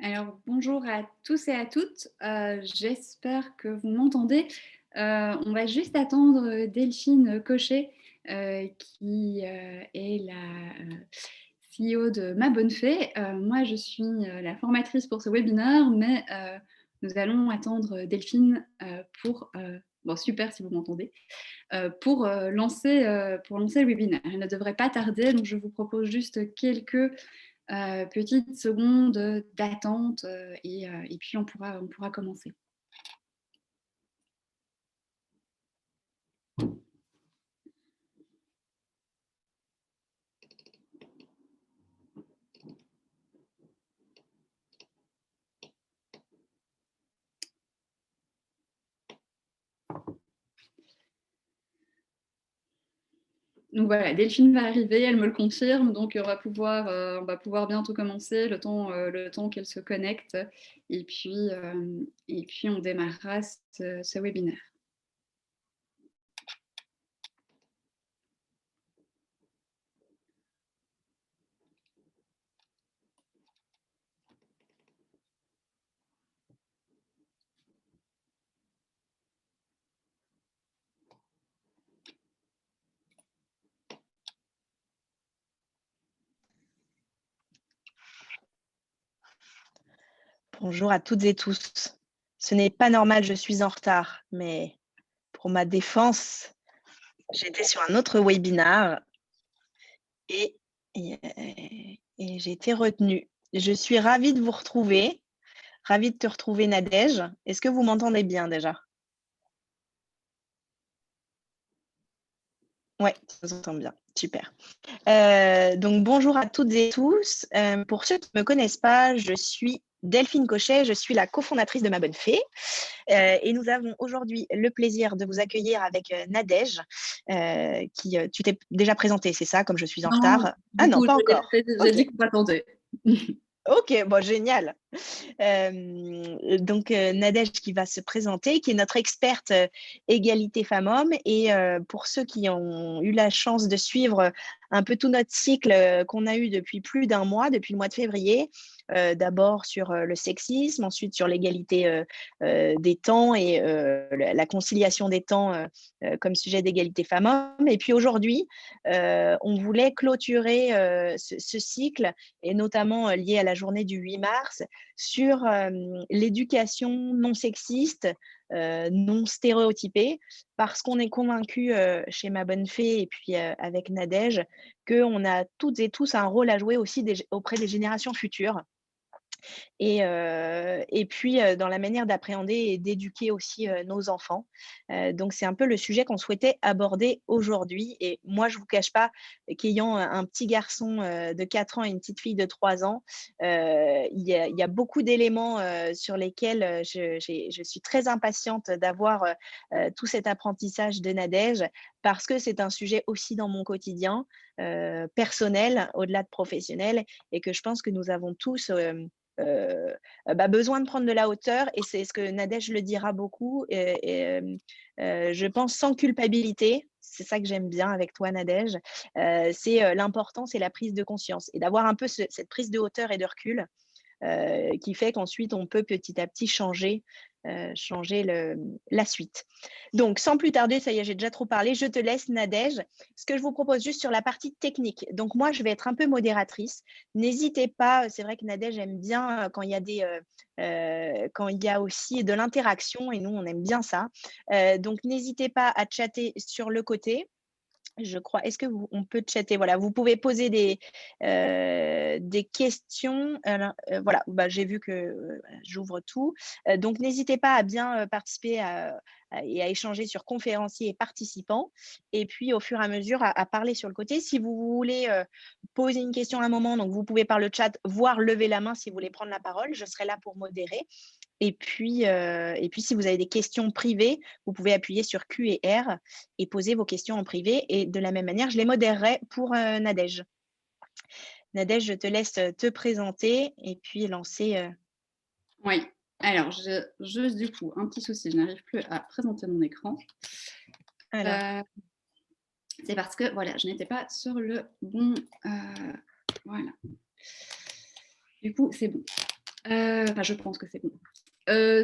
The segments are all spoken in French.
Alors, bonjour à tous et à toutes. J'espère que vous m'entendez. On va juste attendre Delphine Cochet, qui est la CEO de Ma Bonne Fée. Moi, je suis la formatrice pour ce webinaire, mais nous allons attendre Delphine bon, super si vous m'entendez, pour lancer le webinaire. Elle ne devrait pas tarder, donc je vous propose juste quelques petites secondes d'attente et puis on pourra commencer. Donc voilà, Delphine va arriver, elle me le confirme, donc on va pouvoir bientôt commencer le temps qu'elle se connecte et puis on démarrera ce webinaire. Bonjour à toutes et tous. Ce n'est pas normal, je suis en retard, mais pour ma défense, j'étais sur un autre webinar et j'ai été retenue. Je suis ravie de vous retrouver, ravie de te retrouver Nadège. Est-ce que vous m'entendez bien déjà? Oui, je vous entends bien, super. Donc bonjour à toutes et tous. Pour ceux qui ne me connaissent pas, je suis Delphine Cochet, je suis la cofondatrice de Ma Bonne Fée. Et nous avons aujourd'hui le plaisir de vous accueillir avec Nadège, tu t'es déjà présentée, c'est ça, comme je suis en retard? Ah non, pas encore. J'ai dit qu'on m'attendait. Ok, bon, génial. Donc, Nadège qui va se présenter, qui est notre experte égalité femmes-hommes. Et pour ceux qui ont eu la chance de suivre un peu tout notre cycle qu'on a eu depuis plus d'un mois, depuis le mois de février, d'abord sur le sexisme, ensuite sur l'égalité des temps et la conciliation des temps comme sujet d'égalité femmes-hommes. Et puis aujourd'hui, on voulait clôturer ce cycle, et notamment lié à la journée du 8 mars, sur l'éducation non sexiste, non stéréotypée, parce qu'on est convaincu chez Ma Bonne Fée et puis avec Nadège qu'on a toutes et tous un rôle à jouer aussi auprès des générations futures. Et puis, dans la manière d'appréhender et d'éduquer aussi nos enfants. Donc, c'est un peu le sujet qu'on souhaitait aborder aujourd'hui. Et moi, je ne vous cache pas qu'ayant un petit garçon de 4 ans et une petite fille de 3 ans, il y a beaucoup d'éléments sur lesquels je suis très impatiente d'avoir tout cet apprentissage de Nadège, parce que c'est un sujet aussi dans mon quotidien personnel, au-delà de professionnel, et que je pense que nous avons tous besoin de prendre de la hauteur, et c'est ce que Nadège le dira beaucoup, je pense sans culpabilité. C'est ça que j'aime bien avec toi, Nadège. C'est l'importance et la prise de conscience, et d'avoir un peu cette prise de hauteur et de recul qui fait qu'ensuite on peut petit à petit changer la suite. Donc, sans plus tarder, ça y est, j'ai déjà trop parlé, je te laisse, Nadège. Ce que je vous propose juste sur la partie technique. Donc, moi, je vais être un peu modératrice. N'hésitez pas, c'est vrai que Nadège aime bien quand il y a quand il y a aussi de l'interaction, et nous, on aime bien ça. Donc, n'hésitez pas à chatter sur le côté. Je crois. Est-ce que on peut chatter? Voilà, vous pouvez poser des questions. Alors, voilà, j'ai vu que j'ouvre tout. Donc, n'hésitez pas à bien participer et à échanger sur conférenciers et participants. Et puis, au fur et à mesure, à parler sur le côté. Si vous voulez poser une question à un moment, donc vous pouvez par le chat, voire lever la main si vous voulez prendre la parole. Je serai là pour modérer. Et puis, si vous avez des questions privées, vous pouvez appuyer sur Q et R et poser vos questions en privé. Et de la même manière, je les modérerai pour Nadège. Nadège, je te laisse te présenter et puis lancer. Oui, alors juste du coup, un petit souci, je n'arrive plus à présenter mon écran. C'est parce que voilà, je n'étais pas sur le bon. Voilà. Du coup, c'est bon. Enfin, je pense que c'est bon.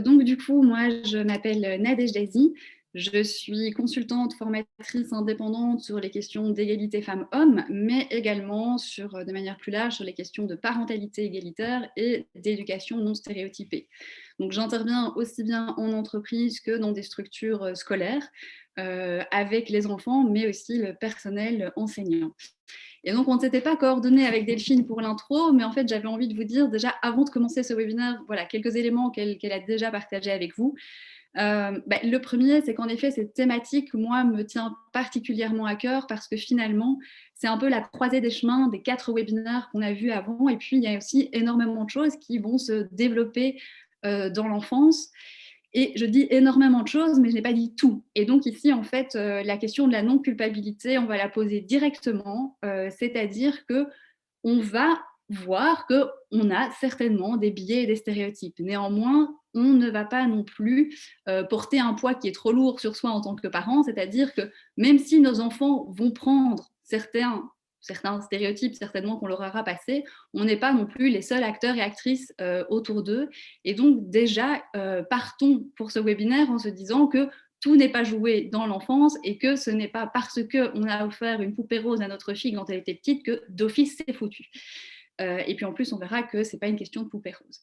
Donc, du coup, moi, je m'appelle Nadège Dazi. Je suis consultante, formatrice indépendante sur les questions d'égalité femmes-hommes, mais également sur, de manière plus large sur les questions de parentalité égalitaire et d'éducation non stéréotypée. Donc, j'interviens aussi bien en entreprise que dans des structures scolaires avec les enfants, mais aussi le personnel enseignant. Et donc, on ne s'était pas coordonné avec Delphine pour l'intro, mais en fait, j'avais envie de vous dire déjà, avant de commencer ce webinaire, voilà, quelques éléments qu'elle a déjà partagés avec vous. Le premier, c'est qu'en effet, cette thématique, moi, me tient particulièrement à cœur parce que finalement, c'est un peu la croisée des chemins des 4 webinaires qu'on a vus avant. Et puis, il y a aussi énormément de choses qui vont se développer dans l'enfance. Et je dis énormément de choses, mais je n'ai pas dit tout. Et donc ici, en fait, la question de la non-culpabilité, on va la poser directement, c'est-à-dire que on va voir qu'on a certainement des biais et des stéréotypes. Néanmoins, on ne va pas non plus porter un poids qui est trop lourd sur soi en tant que parent, c'est-à-dire que même si nos enfants vont prendre certains stéréotypes certainement qu'on leur aura passés, on n'est pas non plus les seuls acteurs et actrices autour d'eux. Et donc déjà, partons pour ce webinaire en se disant que tout n'est pas joué dans l'enfance et que ce n'est pas parce qu'on a offert une poupée rose à notre fille quand elle était petite que d'office c'est foutu. Et puis en plus, on verra que ce n'est pas une question de poupée rose.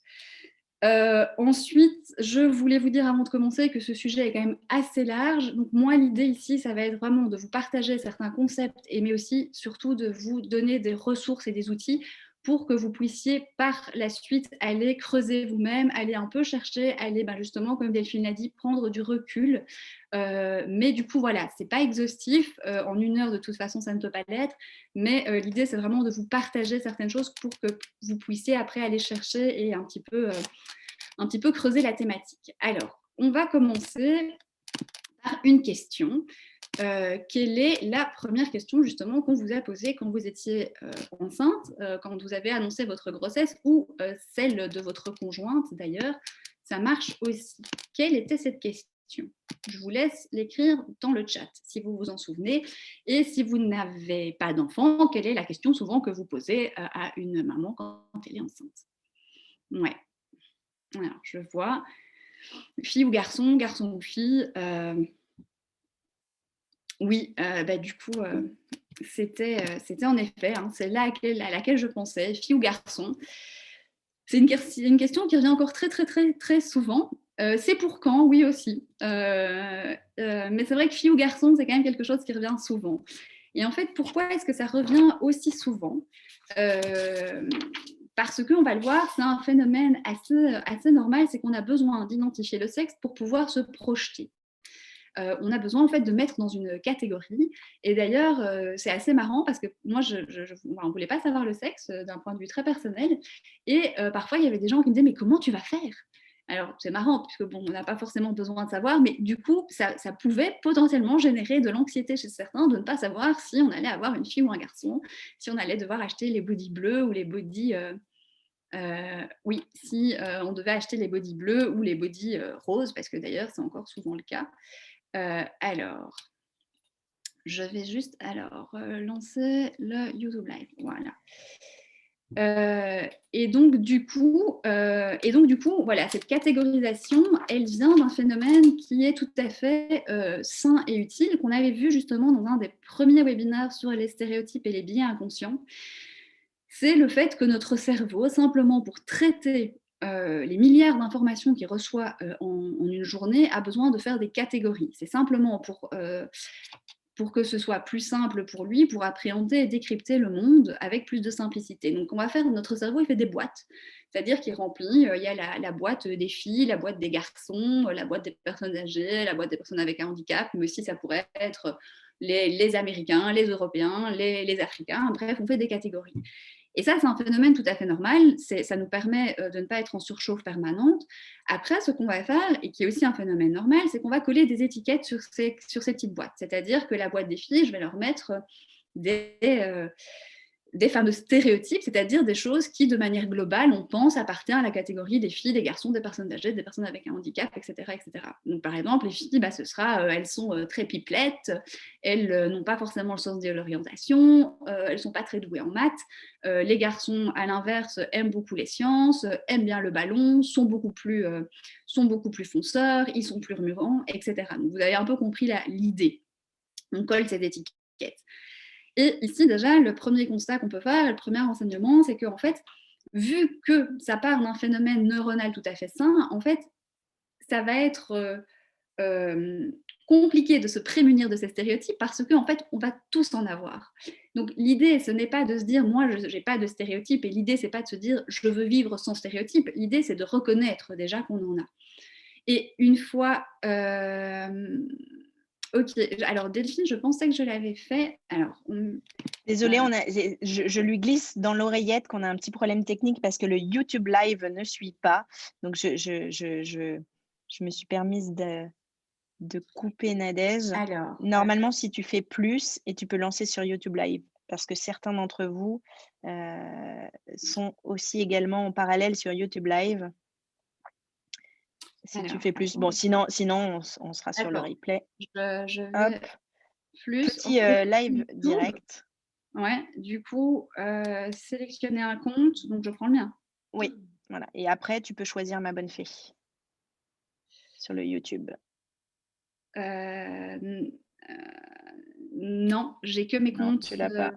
Ensuite, je voulais vous dire avant de commencer que ce sujet est quand même assez large. Donc moi, l'idée ici, ça va être vraiment de vous partager certains concepts, mais aussi surtout de vous donner des ressources et des outils pour que vous puissiez par la suite aller creuser vous-même, aller un peu chercher, aller justement, comme Delphine l'a dit, prendre du recul. Mais du coup, voilà, c'est pas exhaustif. En 1 heure, de toute façon, ça ne peut pas l'être. Mais l'idée, c'est vraiment de vous partager certaines choses pour que vous puissiez après aller chercher et un petit peu creuser la thématique. Alors, on va commencer par une question. Quelle est la première question justement qu'on vous a posée quand vous étiez enceinte, quand vous avez annoncé votre grossesse ou celle de votre conjointe d'ailleurs, ça marche aussi. Quelle était cette question? Je vous laisse l'écrire dans le chat si vous vous en souvenez. Et si vous n'avez pas d'enfant, quelle est la question souvent que vous posez à une maman quand elle est enceinte? Ouais. Alors, je vois. Fille ou garçon, garçon ou fille. Oui, du coup, c'était en effet, hein, c'est là à laquelle je pensais, fille ou garçon. C'est une question qui revient encore très, très, très, très souvent. C'est pour quand? Oui aussi. Mais c'est vrai que fille ou garçon, c'est quand même quelque chose qui revient souvent. Et en fait, pourquoi est-ce que ça revient aussi souvent? Parce qu'on va le voir, c'est un phénomène assez normal, c'est qu'on a besoin d'identifier le sexe pour pouvoir se projeter. On a besoin en fait de mettre dans une catégorie. Et d'ailleurs, c'est assez marrant parce que moi, on ne voulait pas savoir le sexe d'un point de vue très personnel. Et parfois, il y avait des gens qui me disaient, mais comment tu vas faire? Alors, c'est marrant, puisque bon, on n'a pas forcément besoin de savoir, mais du coup, ça pouvait potentiellement générer de l'anxiété chez certains de ne pas savoir si on allait avoir une fille ou un garçon, si on allait devoir acheter les bodys bleus ou les bodys... oui, si on devait acheter les bodys bleus ou les bodys roses, parce que d'ailleurs, c'est encore souvent le cas. Alors, je vais juste lancer le YouTube Live. Voilà. Et donc du coup, voilà, cette catégorisation, elle vient d'un phénomène qui est tout à fait sain et utile, qu'on avait vu justement dans un des premiers webinaires sur les stéréotypes et les biais inconscients. C'est le fait que notre cerveau, simplement pour traiter les milliards d'informations qu'il reçoit en une journée, a besoin de faire des catégories. C'est simplement pour que ce soit plus simple pour lui, pour appréhender et décrypter le monde avec plus de simplicité. Donc, on va faire, notre cerveau, il fait des boîtes. C'est-à-dire qu'il remplit, il y a la boîte des filles, la boîte des garçons, la boîte des personnes âgées, la boîte des personnes avec un handicap, mais aussi ça pourrait être les Américains, les Européens, les Africains. Bref, on fait des catégories. Et ça, c'est un phénomène tout à fait normal. Ça nous permet de ne pas être en surchauffe permanente. Après, ce qu'on va faire, et qui est aussi un phénomène normal, c'est qu'on va coller des étiquettes sur ces petites boîtes. C'est-à-dire que la boîte des filles, je vais leur mettre des fameux stéréotypes, c'est-à-dire des choses qui, de manière globale, on pense appartient à la catégorie des filles, des garçons, des personnes âgées, des personnes avec un handicap, etc. etc. Donc, par exemple, les filles, ce sera, elles sont très pipelettes, elles n'ont pas forcément le sens de l'orientation, elles ne sont pas très douées en maths. Les garçons, à l'inverse, aiment beaucoup les sciences, aiment bien le ballon, sont beaucoup plus fonceurs, ils sont plus remuants, etc. Donc, vous avez un peu compris l'idée. On colle cette étiquette. Et ici, déjà, le premier constat qu'on peut faire, le premier renseignement, c'est qu'en fait, vu que ça part d'un phénomène neuronal tout à fait sain, en fait, ça va être compliqué de se prémunir de ces stéréotypes parce qu'en fait, on va tous en avoir. Donc, l'idée, ce n'est pas de se dire, moi, je n'ai pas de stéréotypes, et l'idée, c'est pas de se dire, je veux vivre sans stéréotypes. L'idée, c'est de reconnaître déjà qu'on en a. Et une fois... Ok, alors Delphine, je pensais que je l'avais fait. Alors, Désolée, je lui glisse dans l'oreillette qu'on a un petit problème technique parce que le YouTube Live ne suit pas. Donc, je me suis permise de couper Nadège. alors, Normalement, si tu fais plus et tu peux lancer sur YouTube Live parce que certains d'entre vous sont aussi également en parallèle sur YouTube Live. Si tu fais plus. Bon, sinon on sera sur le replay. Je Hop. vais plus. Petit live direct. Ouais, du coup, sélectionner un compte, donc je prends le mien. Oui, voilà. Et après, tu peux choisir ma bonne fée sur le YouTube. Non, j'ai que mes comptes. Non, tu l'as pas.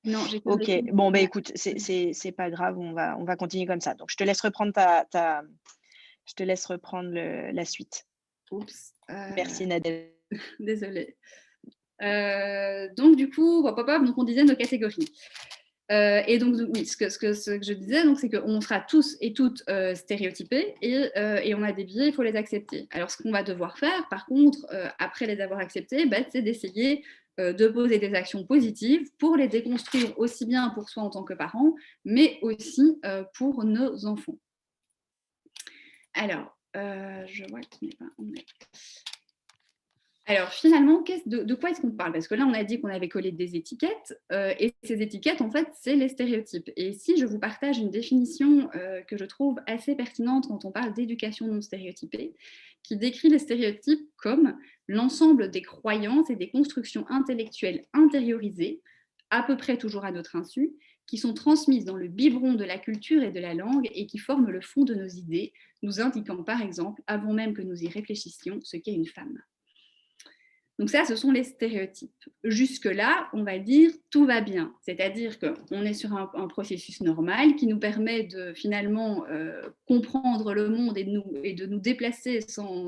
Non, j'ai que Ok, mes comptes. bon, bah écoute, c'est pas grave, on va continuer comme ça. Donc, je te laisse reprendre je te laisse reprendre la suite. Oups. Merci Nadège. Désolée. Donc, du coup, donc on disait nos catégories. Et donc, oui, ce que je disais, c'est qu'on sera tous et toutes stéréotypés et on a des biais, il faut les accepter. Alors, ce qu'on va devoir faire, par contre, après les avoir acceptés, c'est d'essayer de poser des actions positives pour les déconstruire aussi bien pour soi en tant que parent, mais aussi pour nos enfants. Alors, je vois qu'il n'est pas... Alors finalement, de quoi est-ce qu'on parle? Parce que là, on a dit qu'on avait collé des étiquettes, et ces étiquettes, en fait, c'est les stéréotypes. Et ici, je vous partage une définition que je trouve assez pertinente quand on parle d'éducation non stéréotypée, qui décrit les stéréotypes comme l'ensemble des croyances et des constructions intellectuelles intériorisées, à peu près toujours à notre insu, qui sont transmises dans le biberon de la culture et de la langue et qui forment le fond de nos idées, nous indiquant par exemple, avant même que nous y réfléchissions, ce qu'est une femme. Donc ça, ce sont les stéréotypes. Jusque-là, on va dire tout va bien. C'est-à-dire qu'on est sur un processus normal qui nous permet de finalement comprendre le monde et de nous déplacer sans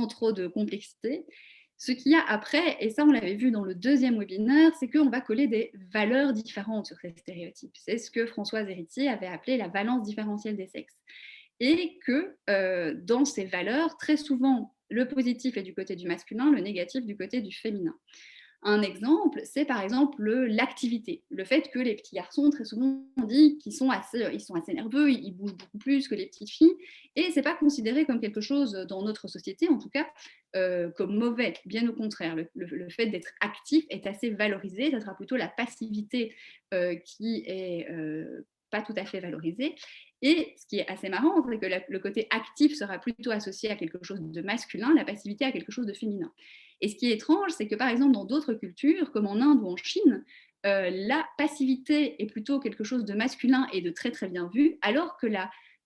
trop de complexité. Ce qu'il y a après, et ça on l'avait vu dans le deuxième webinaire, c'est qu'on va coller des valeurs différentes sur ces stéréotypes. C'est ce que Françoise Héritier avait appelé la valence différentielle des sexes. Et que dans ces valeurs, très souvent, le positif est du côté du masculin, le négatif du côté du féminin. Un exemple, c'est par exemple l'activité. Le fait que les petits garçons, très souvent, on dit qu'ils sont assez nerveux, ils bougent beaucoup plus que les petites filles. Et ce n'est pas considéré comme quelque chose dans notre société, en tout cas, comme mauvais. Bien au contraire, le fait d'être actif est assez valorisé. Ça sera plutôt la passivité qui est pas tout à fait valorisée. Et ce qui est assez marrant, c'est que le côté actif sera plutôt associé à quelque chose de masculin, la passivité à quelque chose de féminin. Et ce qui est étrange, c'est que par exemple dans d'autres cultures, comme en Inde ou en Chine, la passivité est plutôt quelque chose de masculin et de très très bien vu, alors que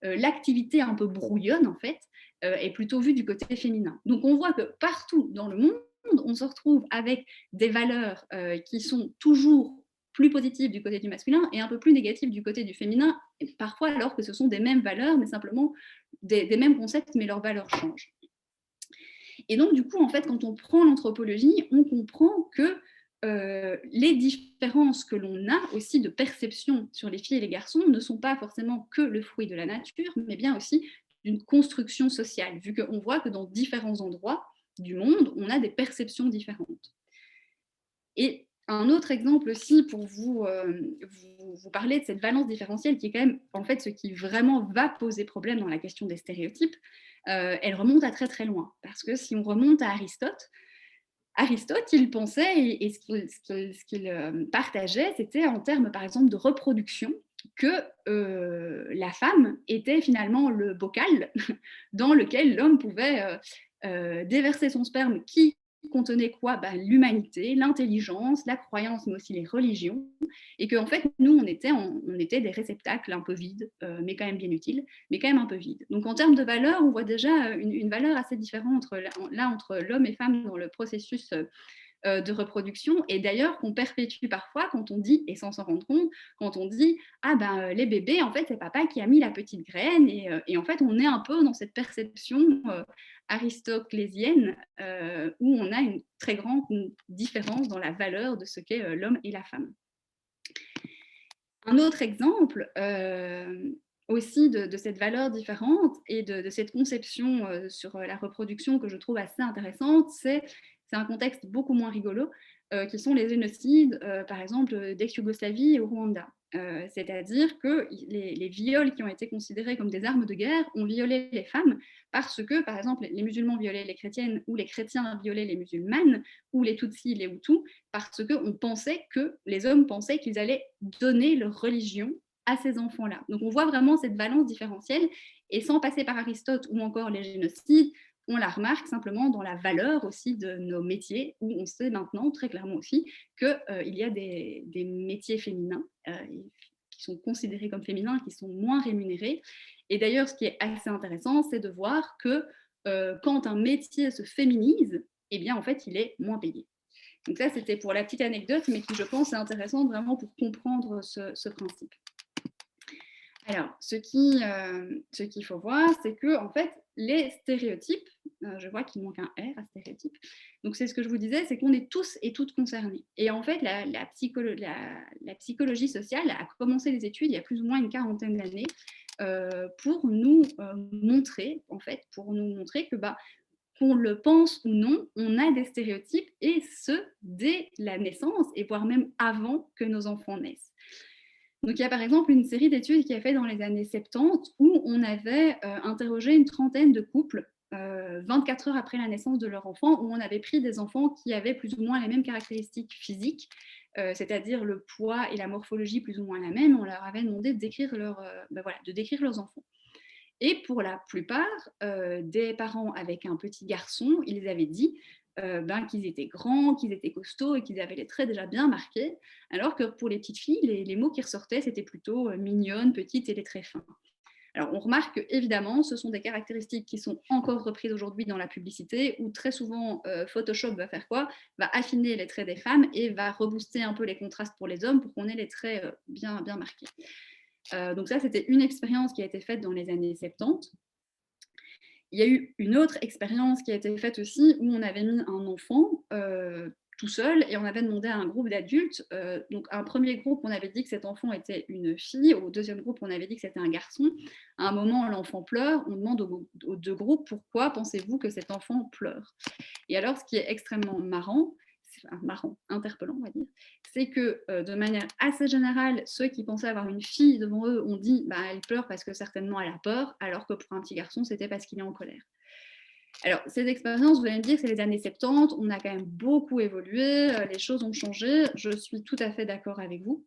l'activité un peu brouillonne en fait est plutôt vue du côté féminin. Donc on voit que partout dans le monde, on se retrouve avec des valeurs qui sont toujours plus positives du côté du masculin et un peu plus négatives du côté du féminin, parfois alors que ce sont des mêmes valeurs, mais simplement des mêmes concepts, mais leurs valeurs changent. Et donc, du coup, en fait, quand on prend l'anthropologie, on comprend que les différences que l'on a aussi de perception sur les filles et les garçons ne sont pas forcément que le fruit de la nature, mais bien aussi d'une construction sociale, vu qu'on voit que dans différents endroits du monde, on a des perceptions différentes. Et un autre exemple aussi pour vous parler de cette valence différentielle qui est quand même en fait ce qui vraiment va poser problème dans la question des stéréotypes, elle remonte à très très loin. Parce que si on remonte à Aristote, Aristote, il pensait, et ce qu'il partageait, c'était en termes, par exemple, de reproduction, que la femme était finalement le bocal dans lequel l'homme pouvait déverser son sperme qui contenait quoi? L'humanité, l'intelligence, la croyance, mais aussi les religions. Et qu'en fait, nous, on était des réceptacles un peu vides, mais quand même bien utiles, mais quand même un peu vides. Donc en termes de valeur, on voit déjà une valeur assez différente entre l'homme et femme dans le processus de reproduction, et d'ailleurs qu'on perpétue parfois quand on dit, et sans s'en rendre compte, quand on dit ah les bébés, en fait c'est papa qui a mis la petite graine, et en fait on est un peu dans cette perception aristoclésienne où on a une très grande différence dans la valeur de ce qu'est l'homme et la femme. Un autre exemple aussi de cette valeur différente et de cette conception sur la reproduction que je trouve assez intéressante, c'est un contexte beaucoup moins rigolo, qui sont les génocides, par exemple, d'ex-Yougoslavie et au Rwanda. C'est-à-dire que les viols qui ont été considérés comme des armes de guerre ont violé les femmes parce que, par exemple, les musulmans violaient les chrétiennes, ou les chrétiens violaient les musulmanes, ou les Tutsis, les Hutus, parce qu'on pensait que les hommes pensaient qu'ils allaient donner leur religion à ces enfants-là. Donc on voit vraiment cette balance différentielle, et sans passer par Aristote ou encore les génocides, on la remarque simplement dans la valeur aussi de nos métiers, où on sait maintenant très clairement aussi qu'il y a des métiers féminins qui sont considérés comme féminins, qui sont moins rémunérés. Et d'ailleurs, ce qui est assez intéressant, c'est de voir que quand un métier se féminise, eh bien en fait, il est moins payé. Donc ça, c'était pour la petite anecdote, mais qui, je pense, est intéressante vraiment pour comprendre ce principe. Alors, ce qu'il faut voir, c'est que en fait, les stéréotypes, je vois qu'il manque un R à stéréotype, donc c'est ce que je vous disais, c'est qu'on est tous et toutes concernés. Et en fait, la psychologie sociale a commencé les études il y a plus ou moins une quarantaine d'années pour nous montrer, en fait, que qu'on le pense ou non, on a des stéréotypes, et ce, dès la naissance, et voire même avant que nos enfants naissent. Donc il y a par exemple une série d'études qui a fait dans les années 70 où on avait interrogé une trentaine de couples 24 heures après la naissance de leur enfant, où on avait pris des enfants qui avaient plus ou moins les mêmes caractéristiques physiques, c'est-à-dire le poids et la morphologie plus ou moins la même. On leur avait demandé de décrire, de décrire leurs enfants. Et pour la plupart des parents avec un petit garçon, ils avaient dit qu'ils étaient grands, qu'ils étaient costauds et qu'ils avaient les traits déjà bien marqués, alors que pour les petites filles, les mots qui ressortaient, c'était plutôt mignonne, petite et les traits fins. Alors on remarque qu'évidemment, ce sont des caractéristiques qui sont encore reprises aujourd'hui dans la publicité, où très souvent Photoshop va faire quoi? Va affiner les traits des femmes et va rebooster un peu les contrastes pour les hommes pour qu'on ait les traits bien marqués. Donc ça, c'était une expérience qui a été faite dans les années 70. Il y a eu une autre expérience qui a été faite aussi, où on avait mis un enfant tout seul, et on avait demandé à un groupe d'adultes. Donc à un premier groupe, on avait dit que cet enfant était une fille, au deuxième groupe, on avait dit que c'était un garçon. À un moment, l'enfant pleure, on demande aux deux groupes pourquoi pensez-vous que cet enfant pleure. Et alors, ce qui est extrêmement marrant, interpellant, on va dire, c'est que de manière assez générale, ceux qui pensaient avoir une fille devant eux ont dit elle pleure parce que certainement elle a peur, alors que pour un petit garçon, c'était parce qu'il est en colère. Alors, ces expériences, vous allez me dire, c'est les années 70, on a quand même beaucoup évolué, les choses ont changé, je suis tout à fait d'accord avec vous.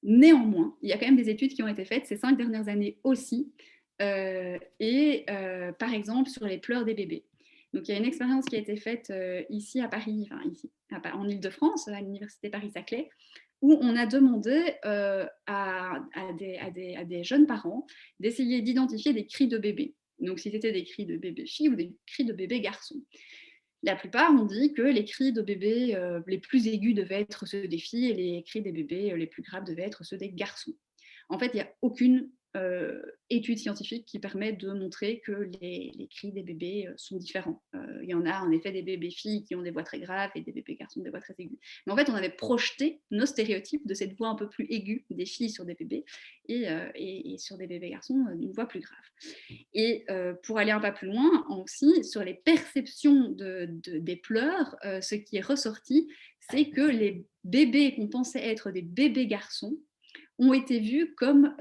Néanmoins, il y a quand même des études qui ont été faites ces 5 dernières années aussi, par exemple sur les pleurs des bébés. Donc il y a une expérience qui a été faite ici à Paris, en Île-de-France, à l'université Paris-Saclay, où on a demandé à des jeunes parents d'essayer d'identifier des cris de bébé. Donc si c'était des cris de bébé fille ou des cris de bébé garçon. La plupart ont dit que les cris de bébés les plus aigus devaient être ceux des filles, et les cris des bébés les plus graves devaient être ceux des garçons. En fait, il n'y a aucune étude scientifique qui permet de montrer que les cris des bébés sont différents. Il y en a en effet des bébés filles qui ont des voix très graves et des bébés garçons des voix très aiguës. Mais en fait, on avait projeté nos stéréotypes de cette voix un peu plus aiguë des filles sur des bébés, et sur des bébés garçons une voix plus grave. Et pour aller un pas plus loin, aussi, sur les perceptions des pleurs, ce qui est ressorti, c'est que les bébés qu'on pensait être des bébés garçons ont été vus comme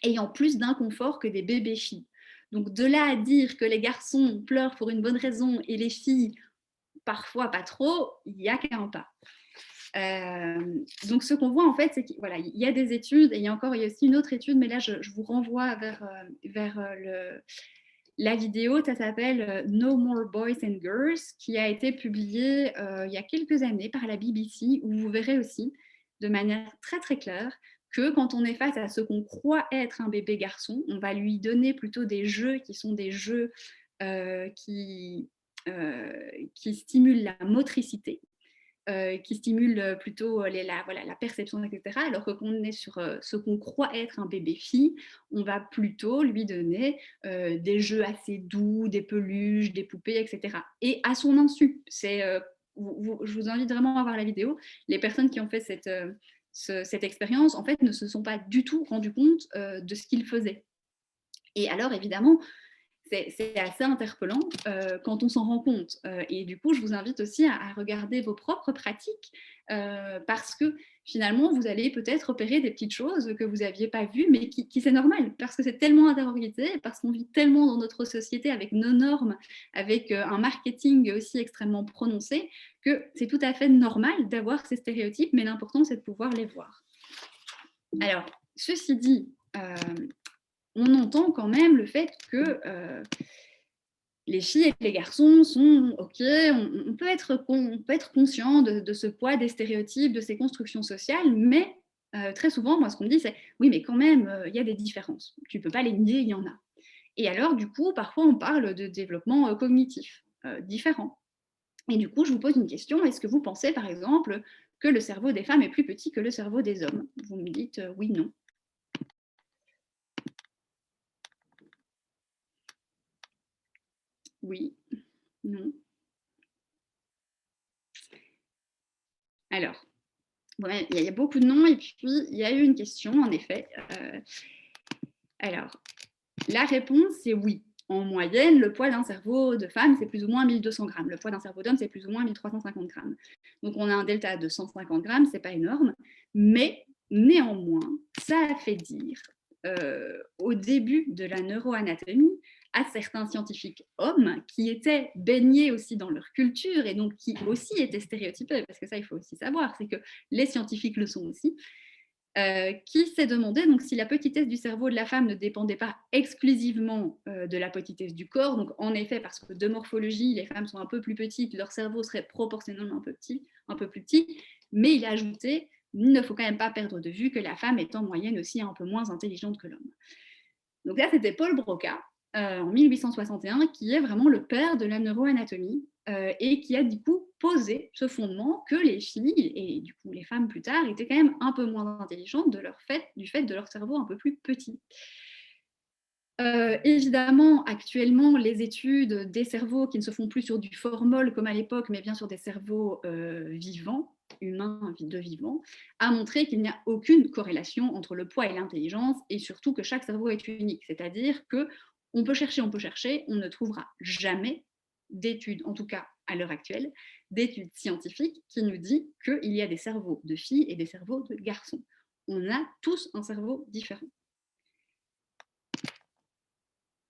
ayant plus d'inconfort que des bébés filles. Donc de là à dire que les garçons pleurent pour une bonne raison et les filles parfois pas trop, il n'y a qu'un pas. Donc ce qu'on voit en fait, c'est qu'il voilà, y a des études, et il y a aussi une autre étude, mais là je vous renvoie vers la vidéo, ça s'appelle No More Boys and Girls, qui a été publiée il y a quelques années par la BBC, où vous verrez aussi de manière très très claire que quand on est face à ce qu'on croit être un bébé garçon, on va lui donner plutôt des jeux qui sont des jeux qui stimulent la motricité, qui stimule plutôt la perception, etc. Alors que quand on est sur ce qu'on croit être un bébé-fille, on va plutôt lui donner des jeux assez doux, des peluches, des poupées, etc. Et à son insu. Je vous invite vraiment à voir la vidéo. Les personnes qui ont fait cette expérience, en fait, ne se sont pas du tout rendues compte de ce qu'ils faisaient. Et alors, évidemment, c'est assez interpellant quand on s'en rend compte. Et du coup, je vous invite aussi à regarder vos propres pratiques parce que finalement, vous allez peut-être repérer des petites choses que vous n'aviez pas vues, mais qui c'est normal parce que c'est tellement intériorisé, parce qu'on vit tellement dans notre société avec nos normes, avec un marketing aussi extrêmement prononcé, que c'est tout à fait normal d'avoir ces stéréotypes, mais l'important, c'est de pouvoir les voir. Alors, ceci dit, on entend quand même le fait que les filles et les garçons sont OK, on peut être conscient de ce poids des stéréotypes, de ces constructions sociales, mais très souvent, moi, ce qu'on me dit, c'est oui, mais quand même, il y a des différences. Tu ne peux pas les nier, il y en a. Et alors, du coup, parfois, on parle de développement cognitif différent. Et du coup, je vous pose une question. Est-ce que vous pensez, par exemple, que le cerveau des femmes est plus petit que le cerveau des hommes? Vous me dites oui, non. Oui, non. Alors, ouais, il y a beaucoup de noms et puis il y a eu une question, en effet. Alors, la réponse, c'est oui. En moyenne, le poids d'un cerveau de femme, c'est plus ou moins 1200 grammes. Le poids d'un cerveau d'homme, c'est plus ou moins 1350 grammes. Donc, on a un delta de 150 grammes, c'est pas énorme. Mais néanmoins, ça a fait dire au début de la neuroanatomie à certains scientifiques hommes qui étaient baignés aussi dans leur culture et donc qui aussi étaient stéréotypés, parce que ça, il faut aussi savoir, c'est que les scientifiques le sont aussi, qui s'est demandé donc, si la petitesse du cerveau de la femme ne dépendait pas exclusivement de la petitesse du corps. Donc, en effet, parce que de morphologie, les femmes sont un peu plus petites, leur cerveau serait proportionnellement un peu plus petit. Mais il a ajouté, il ne faut quand même pas perdre de vue que la femme est en moyenne aussi un peu moins intelligente que l'homme. Donc là, c'était Paul Broca, en 1861, qui est vraiment le père de la neuroanatomie et qui a du coup posé ce fondement que les filles et du coup les femmes plus tard étaient quand même un peu moins intelligentes du fait de leur cerveau un peu plus petit. Évidemment, actuellement, les études des cerveaux qui ne se font plus sur du formol comme à l'époque, mais bien sur des cerveaux vivants, humains de vivants, a montré qu'il n'y a aucune corrélation entre le poids et l'intelligence, et surtout que chaque cerveau est unique. C'est-à-dire qu'on peut chercher, on ne trouvera jamais d'études, en tout cas à l'heure actuelle, d'études scientifiques qui nous disent qu'il y a des cerveaux de filles et des cerveaux de garçons. On a tous un cerveau différent.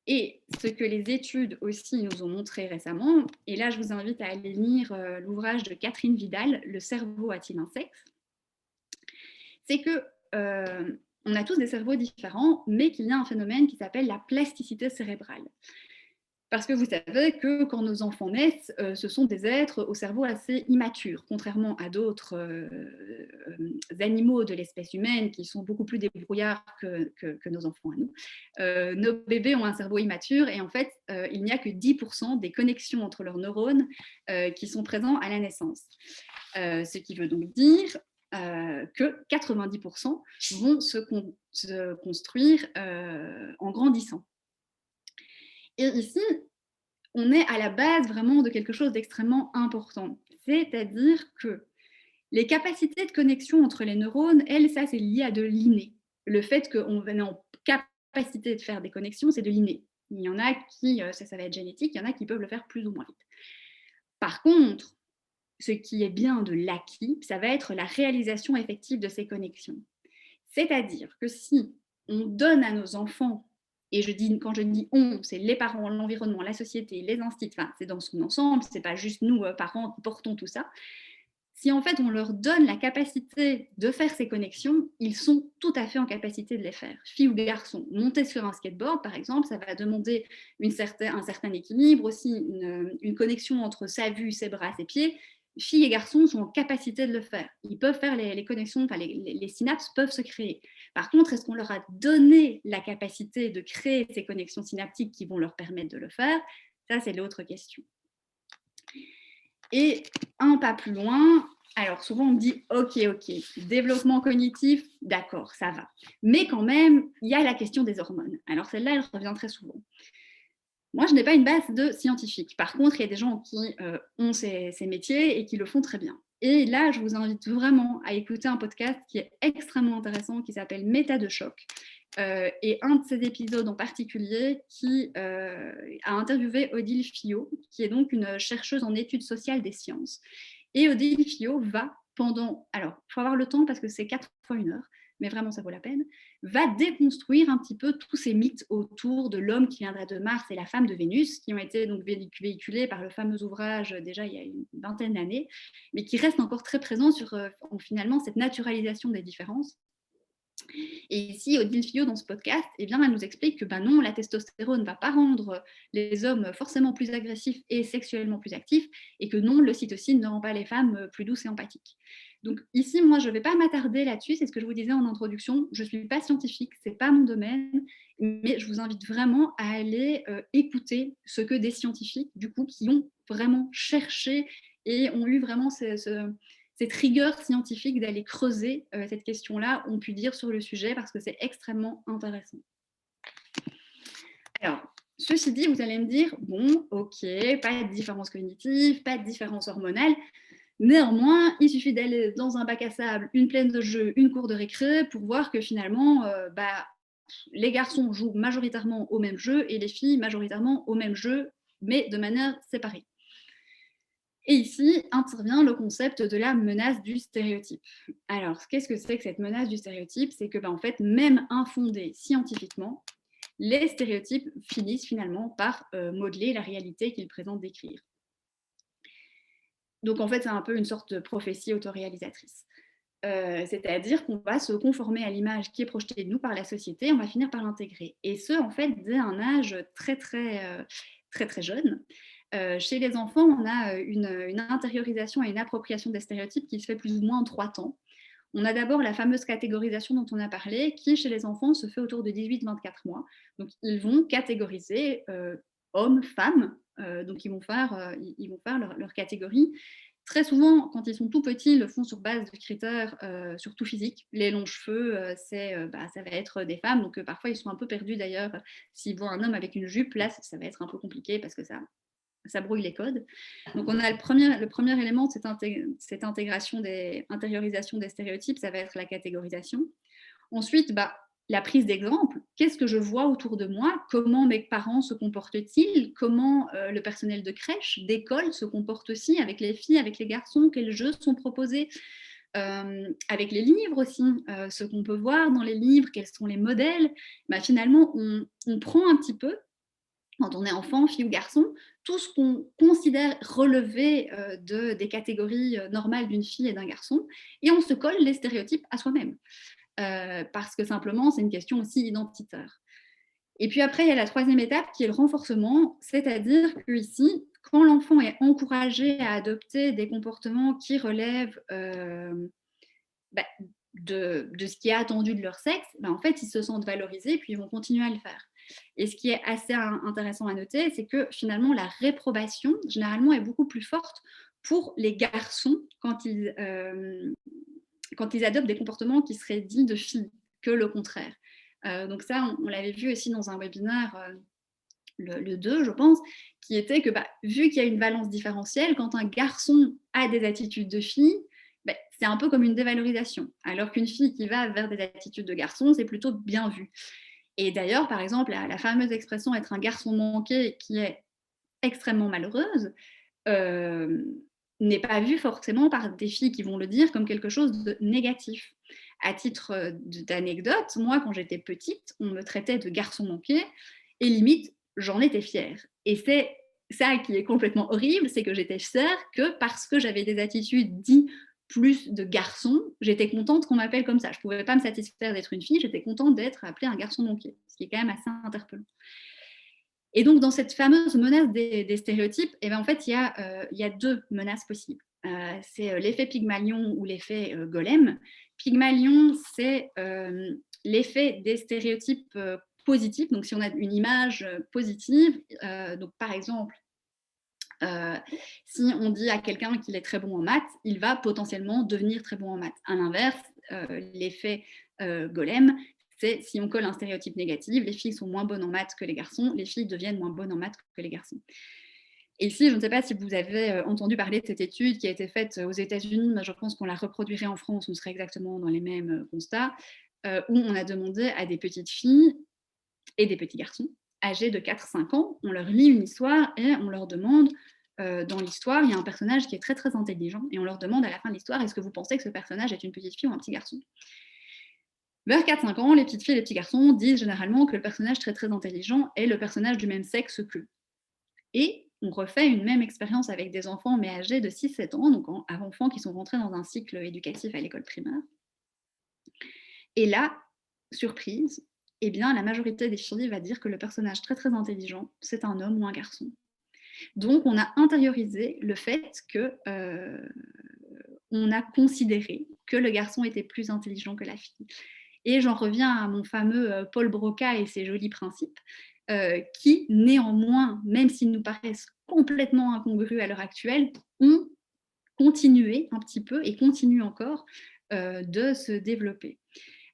Et ce que les études aussi nous ont montré récemment, et là je vous invite à aller lire l'ouvrage de Catherine Vidal, Le cerveau a-t-il un sexe, c'est que on a tous des cerveaux différents, mais qu'il y a un phénomène qui s'appelle la plasticité cérébrale. Parce que vous savez que quand nos enfants naissent, ce sont des êtres au cerveau assez immature, contrairement à d'autres animaux de l'espèce humaine qui sont beaucoup plus débrouillards que nos enfants à nous. Nos bébés ont un cerveau immature et en fait, il n'y a que 10% des connexions entre leurs neurones qui sont présents à la naissance. Ce qui veut donc dire que 90% vont se construire en grandissant. Et ici, on est à la base vraiment de quelque chose d'extrêmement important. C'est-à-dire que les capacités de connexion entre les neurones, elles, ça, c'est lié à de l'inné. Le fait qu'on est en capacité de faire des connexions, c'est de l'inné. Il y en a qui, ça va être génétique, il y en a qui peuvent le faire plus ou moins vite. Par contre, ce qui est bien de l'acquis, ça va être la réalisation effective de ces connexions. C'est-à-dire que si on donne à nos enfants et quand je dis on, c'est les parents, l'environnement, la société, les instituts, enfin, c'est dans son ensemble, c'est pas juste nous, parents, qui portons tout ça. Si en fait on leur donne la capacité de faire ces connexions, ils sont tout à fait en capacité de les faire. Filles ou garçons, monter sur un skateboard par exemple, ça va demander un certain équilibre, aussi une connexion entre sa vue, ses bras, ses pieds. Filles et garçons sont en capacité de le faire. Ils peuvent faire les connexions, enfin les synapses peuvent se créer. Par contre, est-ce qu'on leur a donné la capacité de créer ces connexions synaptiques qui vont leur permettre de le faire? Ça, c'est l'autre question. Et un pas plus loin, alors souvent on me dit ok, développement cognitif, d'accord, ça va. Mais quand même, il y a la question des hormones. Alors celle-là, elle revient très souvent. Moi, je n'ai pas une base de scientifique. Par contre, il y a des gens qui ont ces métiers et qui le font très bien. Et là, je vous invite vraiment à écouter un podcast qui est extrêmement intéressant, qui s'appelle Méta de choc. Et un de ces épisodes en particulier qui a interviewé Odile Fillot, qui est donc une chercheuse en études sociales des sciences. Et Odile Fillot va pendant, alors il faut avoir le temps parce que c'est 4 fois 1 heure, mais vraiment ça vaut la peine, va déconstruire un petit peu tous ces mythes autour de l'homme qui viendrait de Mars et la femme de Vénus, qui ont été donc véhiculés par le fameux ouvrage déjà il y a une vingtaine d'années, mais qui restent encore très présents sur finalement cette naturalisation des différences. Et ici, Odile Fillot, dans ce podcast, eh bien, elle nous explique que non, la testostérone ne va pas rendre les hommes forcément plus agressifs et sexuellement plus actifs, et que non, l'ocytocine ne rend pas les femmes plus douces et empathiques. Donc ici, moi, je ne vais pas m'attarder là-dessus, c'est ce que je vous disais en introduction, je ne suis pas scientifique, ce n'est pas mon domaine, mais je vous invite vraiment à aller écouter ce que des scientifiques, du coup, qui ont vraiment cherché et ont eu vraiment cette rigueur scientifique d'aller creuser cette question-là, ont pu dire sur le sujet, parce que c'est extrêmement intéressant. Alors, ceci dit, vous allez me dire, bon, ok, pas de différence cognitive, pas de différence hormonale. Néanmoins, il suffit d'aller dans un bac à sable, une plaine de jeu, une cour de récré, pour voir que finalement, les garçons jouent majoritairement au même jeu et les filles majoritairement au même jeu, mais de manière séparée. Et ici intervient le concept de la menace du stéréotype. Alors, qu'est-ce que c'est que cette menace du stéréotype? C'est que, en fait, même infondée scientifiquement, les stéréotypes finissent finalement par modeler la réalité qu'ils présentent décrire. Donc, en fait, c'est un peu une sorte de prophétie autoréalisatrice. C'est-à-dire qu'on va se conformer à l'image qui est projetée de nous par la société, on va finir par l'intégrer. Et ce, en fait, dès un âge très jeune. Chez les enfants, on a une intériorisation et une appropriation des stéréotypes qui se fait plus ou moins en 3 temps. On a d'abord la fameuse catégorisation dont on a parlé, qui chez les enfants se fait autour de 18-24 mois. Donc ils vont catégoriser hommes, femmes, donc ils vont faire leur catégorie. Très souvent, quand ils sont tout petits, ils le font sur base de critères surtout physiques. Les longs cheveux, ça va être des femmes, donc parfois ils sont un peu perdus d'ailleurs. S'ils voient un homme avec une jupe, là ça va être un peu compliqué parce que ça brouille les codes. Donc on a le premier élément de cette intégration intériorisation des stéréotypes, ça va être la catégorisation. Ensuite, la prise d'exemple. Qu'est-ce que je vois autour de moi? Comment mes parents se comportent-ils? Comment le personnel de crèche, d'école se comporte aussi avec les filles, avec les garçons? Quels jeux sont proposés? Avec les livres aussi, ce qu'on peut voir dans les livres, quels sont les modèles? Finalement, on prend un petit peu, quand on est enfant, fille ou garçon, tout ce qu'on considère relever des catégories normales d'une fille et d'un garçon, et on se colle les stéréotypes à soi-même. Parce que simplement, c'est une question aussi identitaire. Et puis après, il y a la troisième étape qui est le renforcement, c'est-à-dire qu'ici, quand l'enfant est encouragé à adopter des comportements qui relèvent de ce qui est attendu de leur sexe, en fait, ils se sentent valorisés, puis ils vont continuer à le faire. Et ce qui est assez intéressant à noter, c'est que finalement, la réprobation, généralement, est beaucoup plus forte pour les garçons quand ils adoptent des comportements qui seraient dits de filles que le contraire. Donc ça, on l'avait vu aussi dans un webinaire, le 2, je pense, qui était que vu qu'il y a une valence différentielle, quand un garçon a des attitudes de fille, c'est un peu comme une dévalorisation. Alors qu'une fille qui va vers des attitudes de garçon, c'est plutôt bien vu. Et d'ailleurs, par exemple, la fameuse expression être un garçon manqué, qui est extrêmement malheureuse, n'est pas vue forcément par des filles qui vont le dire comme quelque chose de négatif. À titre d'anecdote, moi, quand j'étais petite, on me traitait de garçon manqué et limite, j'en étais fière. Et c'est ça qui est complètement horrible, c'est que j'étais fière que parce que j'avais des attitudes dites plus de garçon, j'étais contente qu'on m'appelle comme ça. Je ne pouvais pas me satisfaire d'être une fille, j'étais contente d'être appelée un garçon manqué, ce qui est quand même assez interpellant. Et donc, dans cette fameuse menace des stéréotypes, eh ben, en fait, il y a deux menaces possibles. C'est l'effet Pygmalion ou l'effet Golem. Pygmalion, c'est l'effet des stéréotypes positifs. Donc, si on a une image positive, donc par exemple, si on dit à quelqu'un qu'il est très bon en maths, il va potentiellement devenir très bon en maths. À l'inverse, l'effet Golem, c'est si on colle un stéréotype négatif, les filles sont moins bonnes en maths que les garçons, les filles deviennent moins bonnes en maths que les garçons. Et ici, je ne sais pas si vous avez entendu parler de cette étude qui a été faite aux États-Unis, mais je pense qu'on la reproduirait en France, on serait exactement dans les mêmes constats, où on a demandé à des petites filles et des petits garçons âgés de 4-5 ans, on leur lit une histoire et on leur demande, dans l'histoire, il y a un personnage qui est très très intelligent, et on leur demande à la fin de l'histoire, est-ce que vous pensez que ce personnage est une petite fille ou un petit garçon ? Vers 4-5 ans, les petites filles et les petits garçons disent généralement que le personnage très très intelligent est le personnage du même sexe qu'eux. Et on refait une même expérience avec des enfants, mais âgés de 6-7 ans, donc enfants qui sont rentrés dans un cycle éducatif à l'école primaire. Et là, surprise, eh bien, la majorité des filles va dire que le personnage très très intelligent, c'est un homme ou un garçon. Donc, on a intériorisé le fait que on a considéré que le garçon était plus intelligent que la fille. Et j'en reviens à mon fameux Paul Broca et ses jolis principes, qui, néanmoins, même s'ils nous paraissent complètement incongrus à l'heure actuelle, ont continué un petit peu et continuent encore de se développer.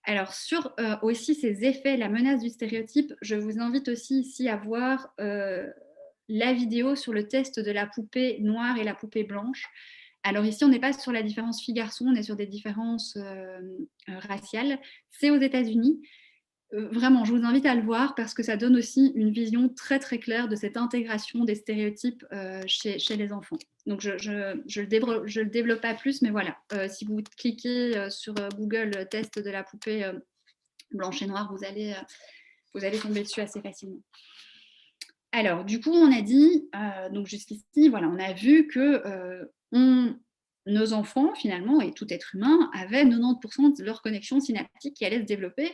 Alors, sur aussi ces effets, la menace du stéréotype, je vous invite aussi ici à voir la vidéo sur le test de la poupée noire et la poupée blanche. Alors ici, on n'est pas sur la différence fille-garçon, on est sur des différences raciales. C'est aux États-Unis. Vraiment, je vous invite à le voir parce que ça donne aussi une vision très très claire de cette intégration des stéréotypes chez les enfants. Donc je le développe pas plus, mais voilà, si vous cliquez sur Google test de la poupée blanche et noire, vous allez tomber dessus assez facilement. Alors, du coup, on a dit, donc jusqu'ici, voilà, on a vu que nos enfants, finalement, et tout être humain, avaient 90% de leur connexion synaptique qui allait se développer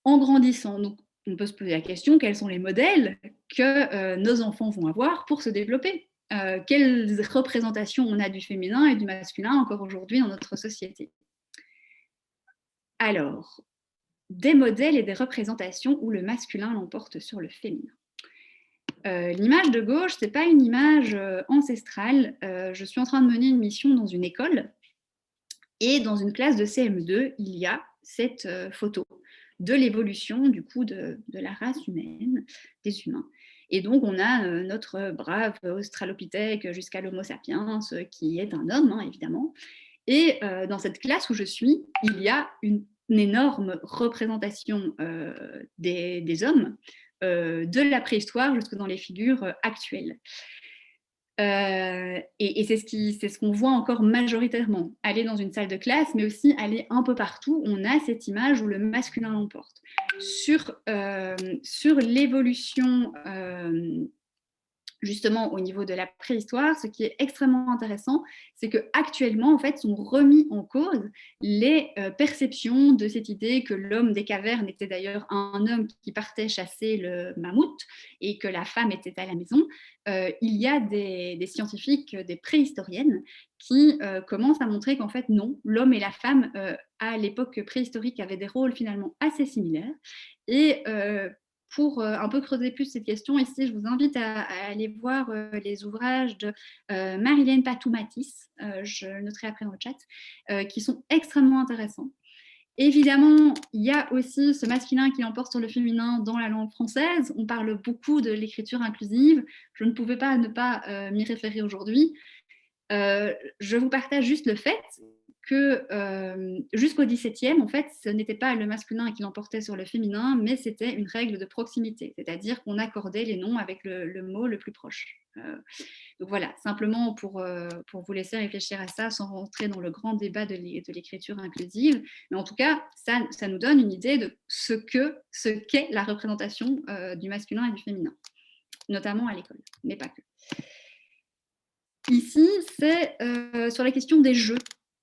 en grandissant. Donc, on peut se poser la question, quels sont les modèles que nos enfants vont avoir pour se développer ? Quelles représentations on a du féminin et du masculin encore aujourd'hui dans notre société ? Alors, des modèles et des représentations où le masculin l'emporte sur le féminin. L'image de gauche, ce n'est pas une image ancestrale. Je suis en train de mener une mission dans une école et dans une classe de CM2, il y a cette photo de l'évolution du coup de la race humaine, des humains. Et donc, on a notre brave Australopithèque jusqu'à l'Homo sapiens, qui est un homme, hein, évidemment. Et dans cette classe où je suis, il y a une énorme représentation des hommes, de la préhistoire jusque dans les figures actuelles. Et c'est ce qu'on voit encore majoritairement. Aller dans une salle de classe, mais aussi aller un peu partout, on a cette image où le masculin l'emporte. Sur l'évolution justement au niveau de la préhistoire, ce qui est extrêmement intéressant, c'est qu'actuellement, en fait, sont remis en cause les perceptions de cette idée que l'homme des cavernes était d'ailleurs un homme qui partait chasser le mammouth et que la femme était à la maison. Il y a des scientifiques, des préhistoriennes, qui commencent à montrer qu'en fait, non, l'homme et la femme, à l'époque préhistorique, avaient des rôles finalement assez similaires. Et pour un peu creuser plus cette question, ici, je vous invite à aller voir les ouvrages de Marilène Patou-Matis, je le noterai après dans le chat, qui sont extrêmement intéressants. Évidemment, il y a aussi ce masculin qui l'emporte sur le féminin dans la langue française. On parle beaucoup de l'écriture inclusive. Je ne pouvais pas ne pas m'y référer aujourd'hui. Je vous partage juste le fait que jusqu'au XVIIe, en fait, ce n'était pas le masculin qui l'emportait sur le féminin, mais c'était une règle de proximité, c'est-à-dire qu'on accordait les noms avec le mot le plus proche. Donc voilà, simplement pour vous laisser réfléchir à ça sans rentrer dans le grand débat de l'écriture inclusive. Mais en tout cas, ça nous donne une idée de ce qu'est la représentation du masculin et du féminin, notamment à l'école, mais pas que. Ici, c'est sur la question des jeux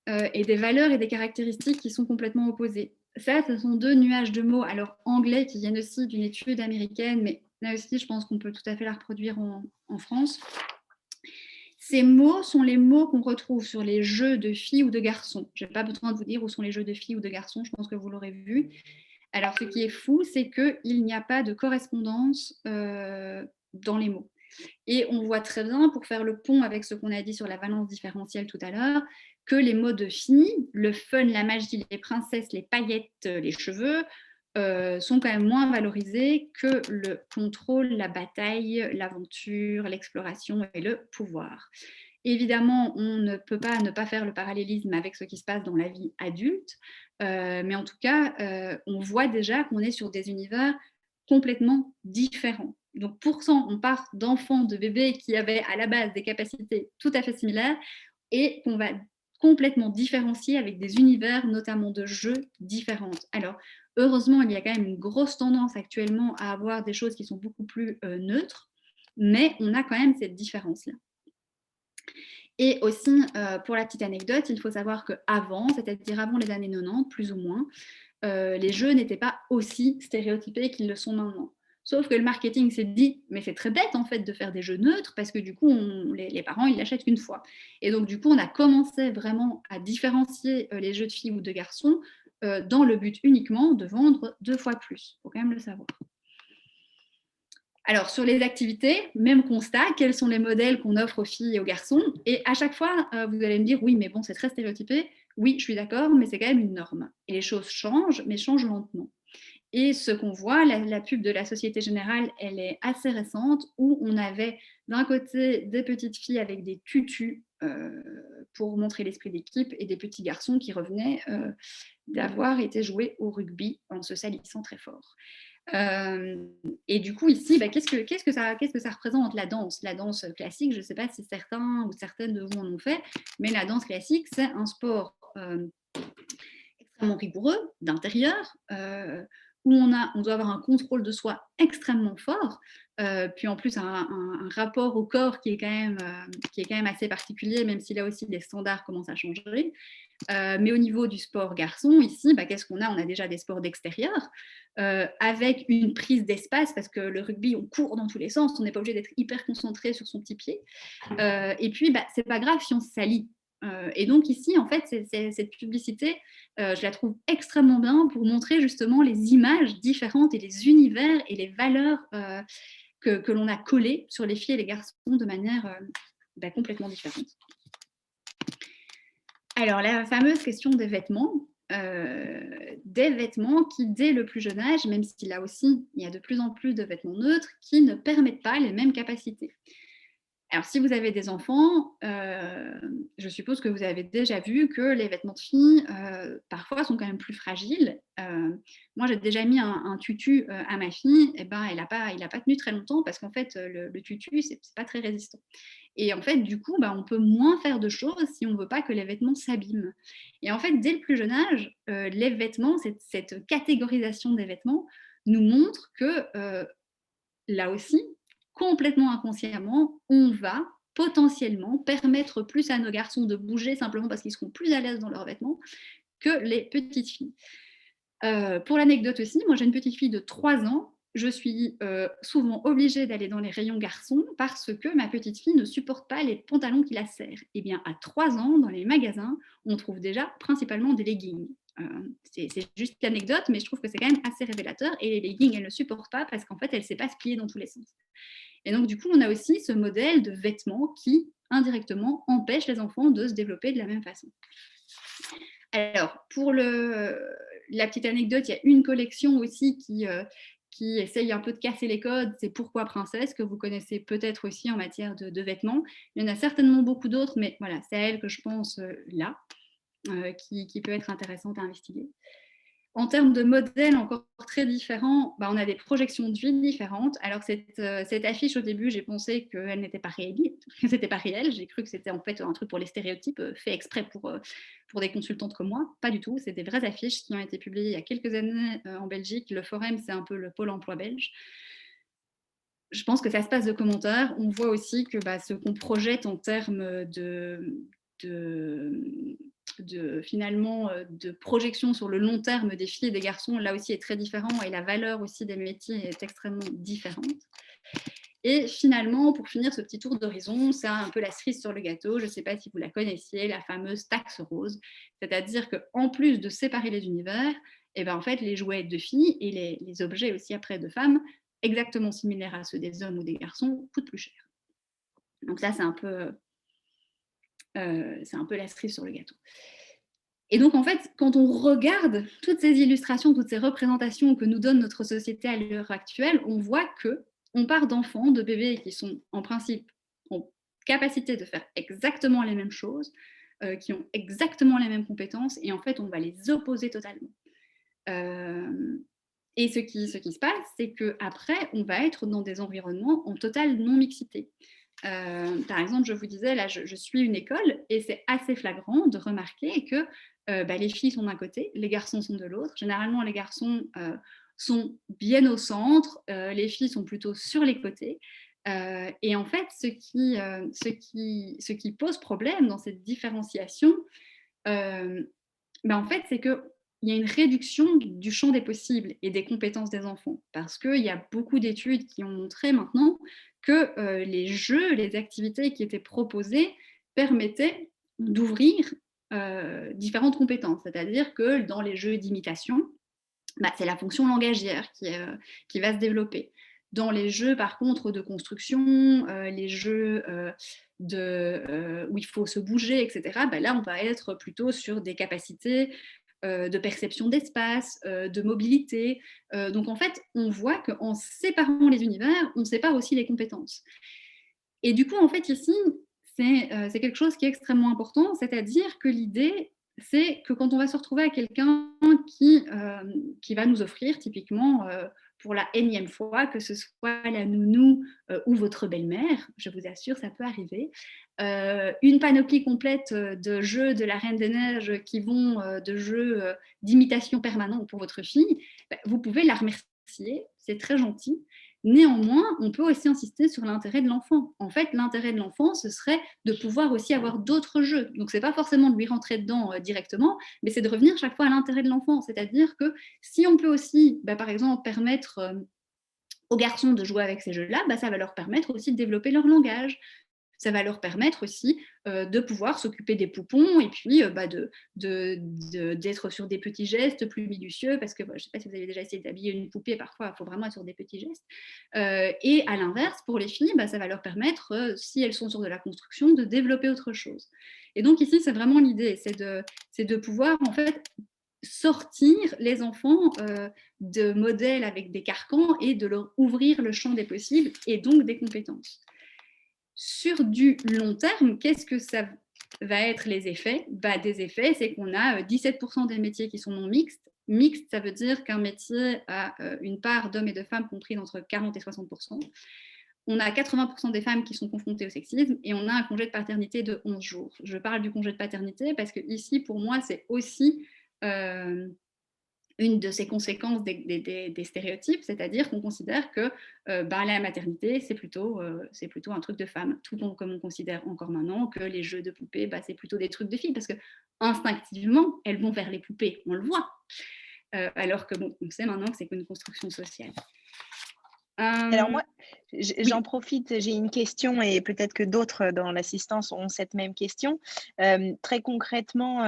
et des valeurs et des caractéristiques qui sont complètement opposées. Ça, ce sont deux nuages de mots, alors anglais, qui viennent aussi d'une étude américaine, mais là aussi, je pense qu'on peut tout à fait la reproduire en France. Ces mots sont les mots qu'on retrouve sur les jeux de filles ou de garçons. Je n'ai pas besoin de vous dire où sont les jeux de filles ou de garçons, je pense que vous l'aurez vu. Alors, ce qui est fou, c'est qu'il n'y a pas de correspondance dans les mots. Et on voit très bien, pour faire le pont avec ce qu'on a dit sur la valence différentielle tout à l'heure, que les mots de filles, le fun, la magie, les princesses, les paillettes, les cheveux, sont quand même moins valorisés que le contrôle, la bataille, l'aventure, l'exploration et le pouvoir. Évidemment, on ne peut pas ne pas faire le parallélisme avec ce qui se passe dans la vie adulte, mais en tout cas, on voit déjà qu'on est sur des univers complètement différents. Donc pourtant, on part d'enfants, de bébés qui avaient à la base des capacités tout à fait similaires et qu'on va complètement différencier avec des univers, notamment de jeux, différentes. Alors, heureusement, il y a quand même une grosse tendance actuellement à avoir des choses qui sont beaucoup plus neutres, mais on a quand même cette différence-là. Et aussi, pour la petite anecdote, il faut savoir qu'avant, c'est-à-dire avant les années 90, plus ou moins, les jeux n'étaient pas aussi stéréotypés qu'ils le sont maintenant. Sauf que le marketing s'est dit, mais c'est très bête en fait de faire des jeux neutres parce que du coup, les parents, ils l'achètent une fois. Et donc du coup, on a commencé vraiment à différencier les jeux de filles ou de garçons dans le but uniquement de vendre 2 fois plus. Il faut quand même le savoir. Alors, sur les activités, même constat, quels sont les modèles qu'on offre aux filles et aux garçons? Et à chaque fois, vous allez me dire, oui, mais bon, c'est très stéréotypé. Oui, je suis d'accord, mais c'est quand même une norme. Et les choses changent, mais changent lentement. Et ce qu'on voit, la pub de la Société Générale, elle est assez récente, où on avait d'un côté des petites filles avec des tutus pour montrer l'esprit d'équipe et des petits garçons qui revenaient d'avoir été joués au rugby en se salissant très fort. Et du coup, ici, qu'est-ce que ça représente, la danse? La danse classique, je ne sais pas si certains ou certaines de vous en ont fait, mais la danse classique, c'est un sport extrêmement rigoureux, d'intérieur, où on doit avoir un contrôle de soi extrêmement fort, puis en plus un rapport au corps qui est quand même assez particulier, même si là aussi les standards commencent à changer. Mais au niveau du sport garçon, ici, qu'est-ce qu'on a? On a déjà des sports d'extérieur, avec une prise d'espace, parce que le rugby, on court dans tous les sens, on n'est pas obligé d'être hyper concentré sur son petit pied. Et puis, c'est pas grave si on se salit. Et donc ici, en fait, cette publicité, je la trouve extrêmement bien pour montrer justement les images différentes et les univers et les valeurs que l'on a collées sur les filles et les garçons de manière complètement différente. Alors, la fameuse question des vêtements qui, dès le plus jeune âge, même si là aussi, il y a de plus en plus de vêtements neutres, qui ne permettent pas les mêmes capacités. Alors, si vous avez des enfants, je suppose que vous avez déjà vu que les vêtements de filles, parfois, sont quand même plus fragiles. Moi, j'ai déjà mis un tutu à ma fille, et il n'a pas tenu très longtemps parce qu'en fait, le tutu, c'est pas très résistant. Et en fait, du coup, on peut moins faire de choses si on ne veut pas que les vêtements s'abîment. Et en fait, dès le plus jeune âge, les vêtements, cette catégorisation des vêtements nous montre que, là aussi, complètement inconsciemment, on va potentiellement permettre plus à nos garçons de bouger simplement parce qu'ils seront plus à l'aise dans leurs vêtements que les petites filles. Pour l'anecdote aussi, moi j'ai une petite fille de 3 ans, je suis souvent obligée d'aller dans les rayons garçons parce que ma petite fille ne supporte pas les pantalons qui la serrent. Et bien à 3 ans, dans les magasins, on trouve déjà principalement des leggings. C'est juste une anecdote, mais je trouve que c'est quand même assez révélateur. Et les leggings, elle ne supporte pas parce qu'en fait, elle ne sait pas se plier dans tous les sens. Et donc, du coup, on a aussi ce modèle de vêtements qui, indirectement, empêche les enfants de se développer de la même façon. Alors, pour la petite anecdote, il y a une collection aussi qui essaye un peu de casser les codes, c'est Pourquoi Princesse, que vous connaissez peut-être aussi en matière de vêtements. Il y en a certainement beaucoup d'autres, mais voilà, c'est à elle que je pense là. qui peut être intéressante à investiguer. En termes de modèles encore très différents, on a des projections de vie différentes. Alors cette affiche, au début, j'ai pensé qu'elle n'était pas réelle, que c'était pas réel. J'ai cru que c'était en fait un truc pour les stéréotypes, fait exprès pour des consultantes comme moi. Pas du tout, c'est des vraies affiches qui ont été publiées il y a quelques années en Belgique. Le Forum, c'est un peu le pôle emploi belge. Je pense que ça se passe de commentaires. On voit aussi que ce qu'on projette en termes finalement de projection sur le long terme des filles et des garçons, là aussi est très différent, et la valeur aussi des métiers est extrêmement différente. Et finalement, pour finir ce petit tour d'horizon, c'est un peu la cerise sur le gâteau. Je ne sais pas si vous la connaissiez, la fameuse taxe rose. C'est-à-dire qu'en plus de séparer les univers, en fait, les jouets de filles et les objets aussi après de femmes, exactement similaires à ceux des hommes ou des garçons, coûtent plus cher. Donc ça, c'est un peu la cerise sur le gâteau. Et donc, en fait, quand on regarde toutes ces illustrations, toutes ces représentations que nous donne notre société à l'heure actuelle, on voit qu'on part d'enfants, de bébés qui sont en principe en capacité de faire exactement les mêmes choses, qui ont exactement les mêmes compétences, et en fait, on va les opposer totalement. Et ce qui se passe, c'est qu'après, on va être dans des environnements en totale non-mixité. Par exemple, je vous disais, là, je suis une école, et c'est assez flagrant de remarquer que les filles sont d'un côté, les garçons sont de l'autre. Généralement, les garçons sont bien au centre, les filles sont plutôt sur les côtés. Et en fait, ce qui pose problème dans cette différenciation, en fait, c'est qu'il y a une réduction du champ des possibles et des compétences des enfants. Parce qu'il y a beaucoup d'études qui ont montré maintenant que les jeux, les activités qui étaient proposées permettaient d'ouvrir différentes compétences. C'est-à-dire que dans les jeux d'imitation, c'est la fonction langagière qui va se développer. Dans les jeux, par contre, de construction, les jeux où il faut se bouger, etc., là, on va être plutôt sur des capacités de perception d'espace, de mobilité. Donc, en fait, on voit qu'en séparant les univers, on sépare aussi les compétences. Et du coup, en fait, ici, c'est quelque chose qui est extrêmement important, c'est-à-dire que l'idée, c'est que quand on va se retrouver à quelqu'un qui va nous offrir, typiquement, pour la énième fois, que ce soit la nounou ou votre belle-mère, je vous assure, ça peut arriver, une panoplie complète de jeux de la Reine des Neiges qui vont de jeux d'imitation permanente pour votre fille, vous pouvez la remercier, c'est très gentil. Néanmoins, on peut aussi insister sur l'intérêt de l'enfant. En fait, l'intérêt de l'enfant, ce serait de pouvoir aussi avoir d'autres jeux. Donc, ce n'est pas forcément de lui rentrer dedans directement, mais c'est de revenir chaque fois à l'intérêt de l'enfant. C'est-à-dire que si on peut aussi, par exemple, permettre aux garçons de jouer avec ces jeux-là, ça va leur permettre aussi de développer leur langage. Ça va leur permettre aussi de pouvoir s'occuper des poupons et puis d'être sur des petits gestes plus minutieux, parce que je ne sais pas si vous avez déjà essayé d'habiller une poupée, parfois il faut vraiment être sur des petits gestes. Et à l'inverse, pour les filles, ça va leur permettre, si elles sont sur de la construction, de développer autre chose. Et donc ici, c'est vraiment l'idée, c'est de pouvoir en fait sortir les enfants de modèles avec des carcans et de leur ouvrir le champ des possibles et donc des compétences. Sur du long terme, qu'est-ce que ça va être les effets ? Des effets, c'est qu'on a 17% des métiers qui sont non mixtes. Mixte, ça veut dire qu'un métier a une part d'hommes et de femmes comprise entre 40 et 60%. On a 80% des femmes qui sont confrontées au sexisme, et on a un congé de paternité de 11 jours. Je parle du congé de paternité parce que ici, pour moi, c'est aussi une de ces conséquences des stéréotypes, c'est-à-dire qu'on considère que la maternité, c'est plutôt un truc de femme, tout comme on considère encore maintenant que les jeux de poupées, c'est plutôt des trucs de filles, parce que instinctivement, elles vont vers les poupées, on le voit. Alors que on sait maintenant que c'est qu'une construction sociale. Alors moi, j'en profite, j'ai une question, et peut-être que d'autres dans l'assistance ont cette même question. Très concrètement,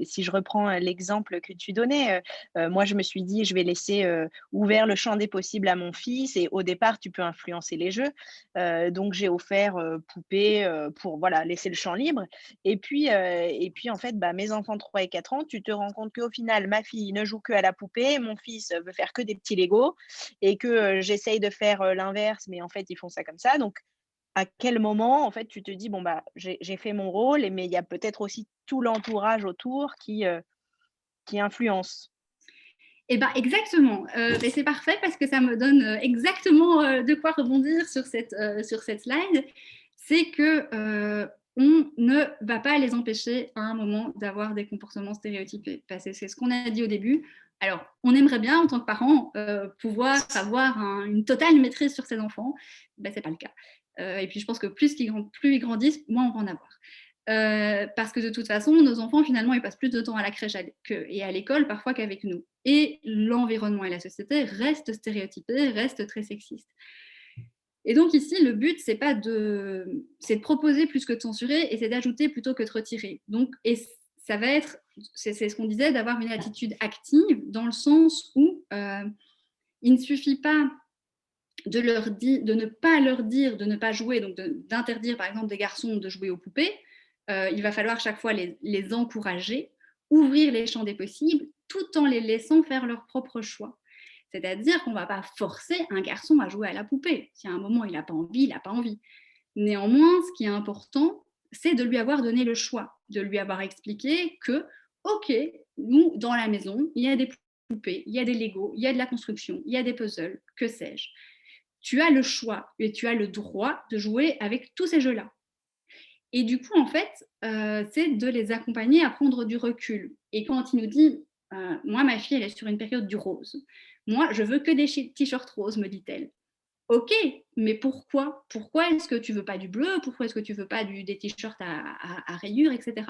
si je reprends l'exemple que tu donnais, moi je me suis dit: «Je vais laisser, ouvert le champ des possibles à mon fils», et au départ tu peux influencer les jeux. Donc j'ai offert, poupées, pour voilà, laisser le champ libre, et puis en fait, mes enfants de 3 et 4 ans, tu te rends compte qu'au final ma fille ne joue qu'à la poupée, mon fils veut faire que des petits Lego, et que j'essaye de faire l'inverse, mais en fait, ils font ça comme ça. Donc, à quel moment, en fait, tu te dis: «Bon, bah, j'ai fait mon rôle» mais il y a peut-être aussi tout l'entourage autour qui influence? Et ben exactement, beh, c'est parfait parce que ça me donne, exactement, de quoi rebondir sur cette slide. C'est que, on ne va pas les empêcher à un moment d'avoir des comportements stéréotypés. Parce que c'est ce qu'on a dit au début. Alors, on aimerait bien en tant que parents, pouvoir avoir une totale maîtrise sur ses enfants. Ben c'est pas le cas. Et puis je pense que plus ils grandissent, moins on va en avoir. Parce que de toute façon, nos enfants, finalement, ils passent plus de temps à la crèche et à l'école parfois qu'avec nous. Et l'environnement et la société restent stéréotypés, restent très sexistes. Et donc ici, le but, c'est de proposer plus que de censurer, et c'est d'ajouter plutôt que de retirer. Donc, et ça va être, c'est ce qu'on disait, d'avoir une attitude active dans le sens où il ne suffit pas de ne pas leur dire de ne pas jouer, donc d'interdire par exemple des garçons de jouer aux poupées. Il va falloir chaque fois les encourager, ouvrir les champs des possibles, tout en les laissant faire leur propre choix. C'est-à-dire qu'on ne va pas forcer un garçon à jouer à la poupée. Si à un moment il n'a pas envie, il n'a pas envie. Néanmoins, ce qui est important, c'est de lui avoir donné le choix, de lui avoir expliqué que, ok, nous, dans la maison, il y a des poupées, il y a des Legos, il y a de la construction, il y a des puzzles, que sais-je. Tu as le choix et tu as le droit de jouer avec tous ces jeux-là. Et du coup, en fait, c'est de les accompagner à prendre du recul. Et quand il nous dit, moi, ma fille, elle est sur une période du rose. Moi, je veux que des t-shirts roses, me dit-elle. Ok, mais pourquoi? Pourquoi est-ce que tu veux pas du bleu? Pourquoi est-ce que tu veux pas des t-shirts à rayures, etc.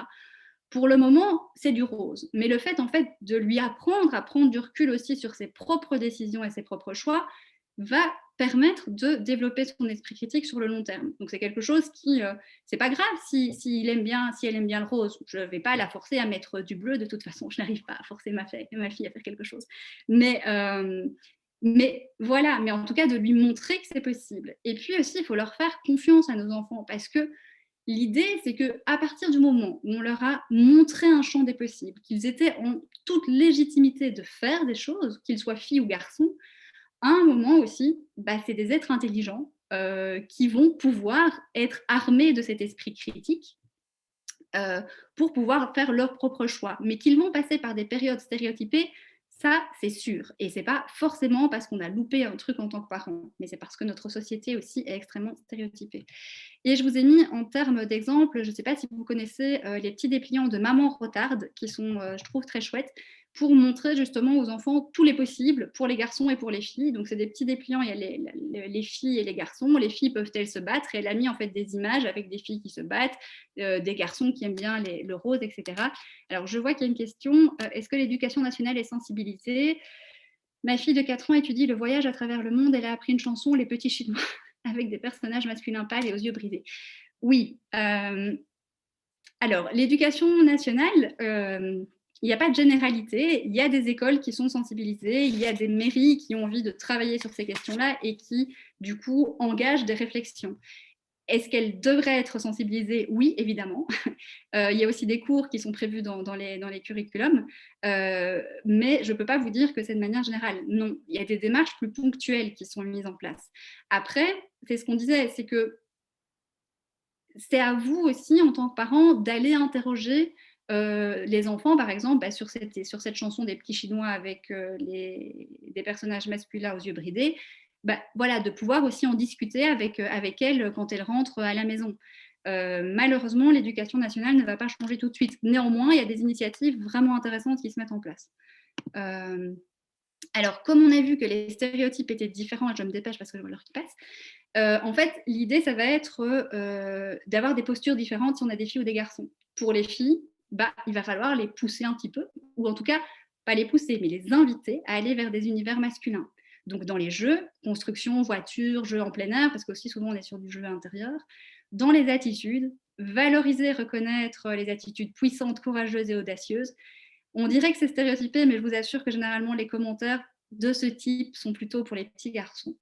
Pour le moment, c'est du rose. Mais le fait, en fait, de lui apprendre à prendre du recul aussi sur ses propres décisions et ses propres choix va permettre de développer son esprit critique sur le long terme. Donc c'est quelque chose qui, c'est pas grave si elle aime bien le rose. Je ne vais pas la forcer à mettre du bleu. De toute façon, je n'arrive pas à forcer ma fille à faire quelque chose. Mais voilà, mais en tout cas de lui montrer que c'est possible. Et puis aussi, il faut leur faire confiance à nos enfants parce que l'idée, c'est qu'à partir du moment où on leur a montré un champ des possibles, qu'ils étaient en toute légitimité de faire des choses, qu'ils soient filles ou garçons, à un moment aussi, bah, c'est des êtres intelligents qui vont pouvoir être armés de cet esprit critique pour pouvoir faire leur propre choix. Mais qu'ils vont passer par des périodes stéréotypées, ça, c'est sûr. Et c'est pas forcément parce qu'on a loupé un truc en tant que parent, mais c'est parce que notre société aussi est extrêmement stéréotypée. Et je vous ai mis en termes d'exemple, je ne sais pas si vous connaissez les petits dépliants de Maman Rotarde, qui sont, je trouve, très chouettes, pour montrer justement aux enfants tous les possibles pour les garçons et pour les filles. Donc, c'est des petits dépliants, il y a les filles et les garçons. Les filles peuvent-elles se battre? Et elle a mis en fait des images avec des filles qui se battent, des garçons qui aiment bien le rose, etc. Alors, je vois qu'il y a une question. Est-ce que l'éducation nationale est sensibilisée? Ma fille de 4 ans étudie le voyage à travers le monde. Elle a appris une chanson, Les Petits Chinois, avec des personnages masculins pâles et aux yeux brisés. Oui. Alors, l'éducation nationale, il n'y a pas de généralité. Il y a des écoles qui sont sensibilisées, il y a des mairies qui ont envie de travailler sur ces questions-là et qui, du coup, engagent des réflexions. Est-ce qu'elles devraient être sensibilisées? Oui, évidemment. Il y a aussi des cours qui sont prévus dans les curriculums, mais je ne peux pas vous dire que c'est de manière générale. Non, il y a des démarches plus ponctuelles qui sont mises en place. Après, c'est ce qu'on disait, c'est que c'est à vous aussi, en tant que parent, d'aller interroger les enfants, par exemple, bah, sur cette chanson des petits Chinois avec des personnages masculins aux yeux bridés, bah, voilà, de pouvoir aussi en discuter avec elles quand elles rentrent à la maison. Malheureusement, l'éducation nationale ne va pas changer tout de suite. Néanmoins, il y a des initiatives vraiment intéressantes qui se mettent en place. Alors, comme on a vu que les stéréotypes étaient différents, et je me dépêche parce que je vois l'heure qui passe, en fait, l'idée, ça va être d'avoir des postures différentes si on a des filles ou des garçons. Pour les filles, bah, il va falloir les pousser un petit peu, ou en tout cas, pas les pousser, mais les inviter à aller vers des univers masculins. Donc, dans les jeux, construction, voiture, jeux en plein air, parce qu'aussi souvent on est sur du jeu intérieur. Dans les attitudes, valoriser, reconnaître les attitudes puissantes, courageuses et audacieuses. On dirait que c'est stéréotypé, mais je vous assure que généralement, les commentaires de ce type sont plutôt pour les petits garçons.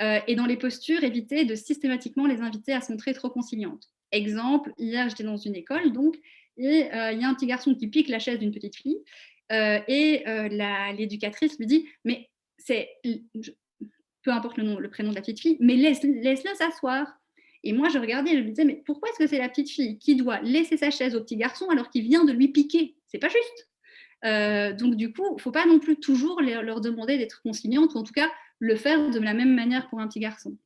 Et dans les postures, éviter de systématiquement les inviter à se montrer trop conciliantes. Exemple, hier, j'étais dans une école, donc, et il y a un petit garçon qui pique la chaise d'une petite fille, et l'éducatrice lui dit, mais peu importe le prénom de la petite fille, mais laisse-le s'asseoir. Et moi, je regardais et je me disais, mais pourquoi est-ce que c'est la petite fille qui doit laisser sa chaise au petit garçon alors qu'il vient de lui piquer? C'est pas juste. Donc du coup, il ne faut pas non plus toujours leur demander d'être conciliantes, ou en tout cas le faire de la même manière pour un petit garçon.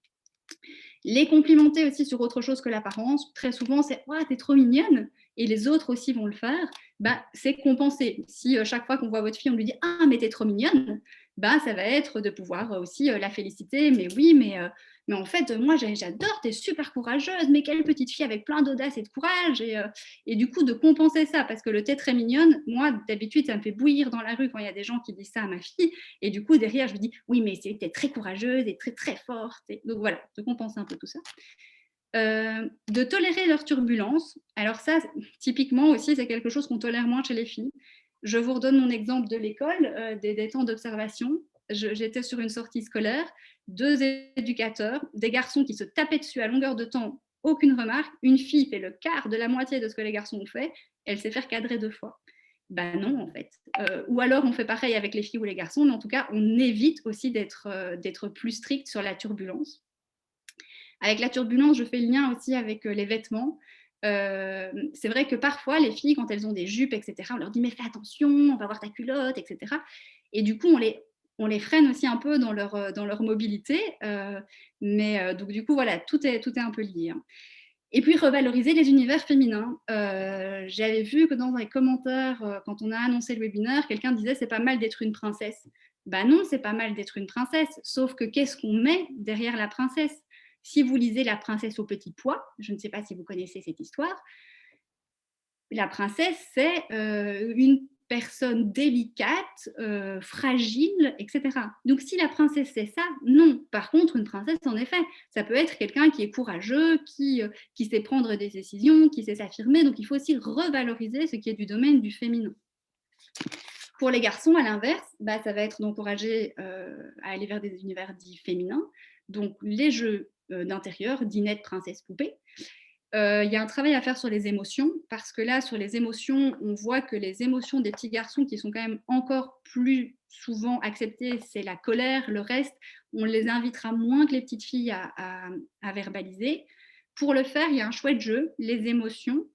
Les complimenter aussi sur autre chose que l'apparence, très souvent c'est oh, t'es trop mignonne, et les autres aussi vont le faire, bah, c'est compenser. Si chaque fois qu'on voit votre fille, on lui dit ah, mais t'es trop mignonne, bah, ça va être de pouvoir aussi la féliciter. Mais oui, mais en fait, moi j'adore, t'es super courageuse, mais quelle petite fille avec plein d'audace et de courage. Et du coup, de compenser ça, parce que le t'es très mignonne, moi d'habitude, ça me fait bouillir dans la rue quand il y a des gens qui disent ça à ma fille. Et du coup, derrière, je me dis oui, mais t'es très courageuse et très très forte. Et donc voilà, de compenser un peu tout ça. De tolérer leurs turbulences. Alors ça, typiquement aussi, c'est quelque chose qu'on tolère moins chez les filles. Je vous redonne mon exemple de l'école, des temps d'observation. J'étais sur une sortie scolaire, 2 éducateurs, des garçons qui se tapaient dessus à longueur de temps, aucune remarque. Une fille fait le quart de la moitié de ce que les garçons ont fait, elle s'est fait cadrer 2 fois. Ben non, en fait. Ou alors on fait pareil avec les filles ou les garçons, mais en tout cas, on évite aussi d'être plus strict sur la turbulence. Avec la turbulence, je fais le lien aussi avec les vêtements. C'est vrai que parfois, les filles, quand elles ont des jupes, etc., on leur dit mais fais attention, on va voir ta culotte, etc. Et du coup, on les freine aussi un peu dans leur mobilité. Donc du coup, voilà, tout est un peu lié. Hein. Et puis revaloriser les univers féminins. J'avais vu que dans les commentaires, quand on a annoncé le webinaire, quelqu'un disait c'est pas mal d'être une princesse. Ben non, c'est pas mal d'être une princesse, sauf que qu'est-ce qu'on met derrière la princesse? Si vous lisez La princesse au petit pois, je ne sais pas si vous connaissez cette histoire, la princesse, c'est une personne délicate, fragile, etc. Donc si la princesse c'est ça, non. Par contre, une princesse, en effet, ça peut être quelqu'un qui est courageux, qui sait prendre des décisions, qui sait s'affirmer. Donc il faut aussi revaloriser ce qui est du domaine du féminin. Pour les garçons, à l'inverse, bah, ça va être d'encourager à aller vers des univers dits féminins. Donc les jeux d'intérieur, dinette, princesse, poupée. Il y a un travail à faire sur les émotions, parce que là, sur les émotions, on voit que les émotions des petits garçons qui sont quand même encore plus souvent acceptées, c'est la colère, le reste, on les invitera moins que les petites filles à verbaliser. Pour le faire, il y a un chouette jeu, les émotions,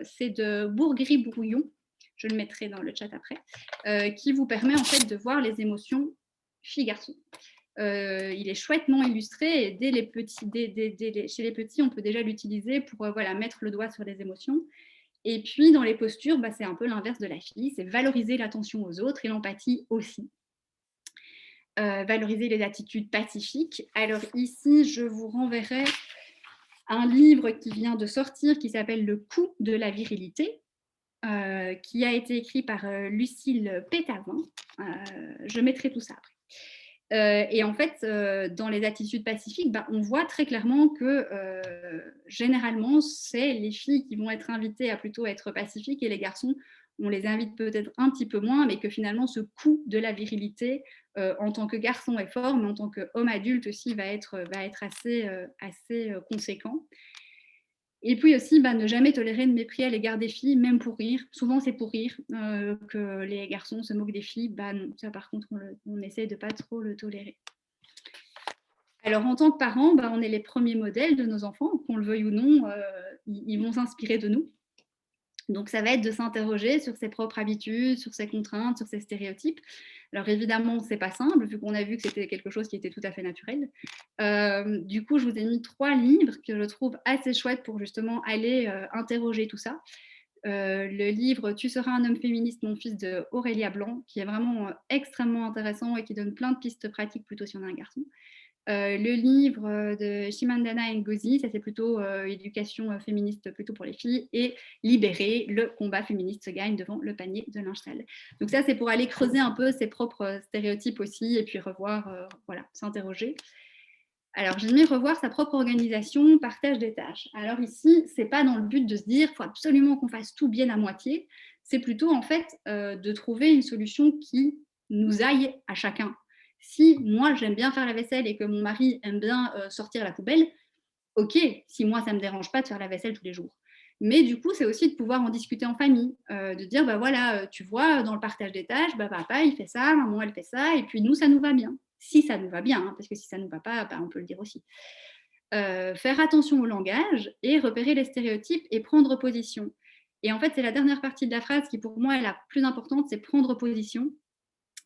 c'est de Bourgri-Brouillon, je le mettrai dans le chat après, qui vous permet en fait de voir les émotions filles-garçons. Il est chouettement illustré et chez les petits, on peut déjà l'utiliser pour voilà, mettre le doigt sur les émotions. Et puis, dans les postures, bah, c'est un peu l'inverse de la fille, c'est valoriser l'attention aux autres et l'empathie aussi. Valoriser les attitudes pacifiques. Alors ici, je vous renverrai un livre qui vient de sortir qui s'appelle Le coût de la virilité, qui a été écrit par Lucille Pétavin. Je mettrai tout ça après. Et en fait, dans les attitudes pacifiques, bah, on voit très clairement que généralement, c'est les filles qui vont être invitées à plutôt être pacifiques et les garçons, on les invite peut-être un petit peu moins, mais que finalement, ce coût de la virilité en tant que garçon est fort, mais en tant qu'homme adulte aussi va être assez conséquent. Et puis aussi, bah, ne jamais tolérer de mépris à l'égard des filles, même pour rire. Souvent, c'est pour rire que les garçons se moquent des filles. Bah non, ça par contre, on essaie de pas trop le tolérer. Alors, en tant que parents, bah, on est les premiers modèles de nos enfants, qu'on le veuille ou non, ils vont s'inspirer de nous. Donc, ça va être de s'interroger sur ses propres habitudes, sur ses contraintes, sur ses stéréotypes. Alors, évidemment, c'est pas simple, vu qu'on a vu que c'était quelque chose qui était tout à fait naturel. Du coup, je vous ai mis 3 livres que je trouve assez chouettes pour justement aller interroger tout ça. Le livre Tu seras un homme féministe, mon fils, de Aurélia Blanc, qui est vraiment extrêmement intéressant et qui donne plein de pistes pratiques plutôt si on a un garçon. Le livre de Chimamanda Ngozi, ça c'est plutôt éducation féministe plutôt pour les filles, et Libérer, le combat féministe se gagne devant le panier de linge sale. Donc ça c'est pour aller creuser un peu ses propres stéréotypes aussi et puis revoir, voilà, s'interroger. Alors j'ai mis revoir sa propre organisation, partage des tâches. Alors ici, c'est pas dans le but de se dire faut absolument qu'on fasse tout bien à moitié, c'est plutôt en fait de trouver une solution qui nous aille à chacun. Si moi j'aime bien faire la vaisselle et que mon mari aime bien sortir la poubelle, ok, si moi ça ne me dérange pas de faire la vaisselle tous les jours. Mais du coup, c'est aussi de pouvoir en discuter en famille, de dire, bah voilà, tu vois, dans le partage des tâches, bah, papa il fait ça, maman elle fait ça, et puis nous ça nous va bien. Si ça nous va bien, hein, parce que si ça ne nous va pas, bah, on peut le dire aussi. faire attention au langage et repérer les stéréotypes et prendre position. Et en fait, c'est la dernière partie de la phrase qui, pour moi, est la plus importante, c'est prendre position,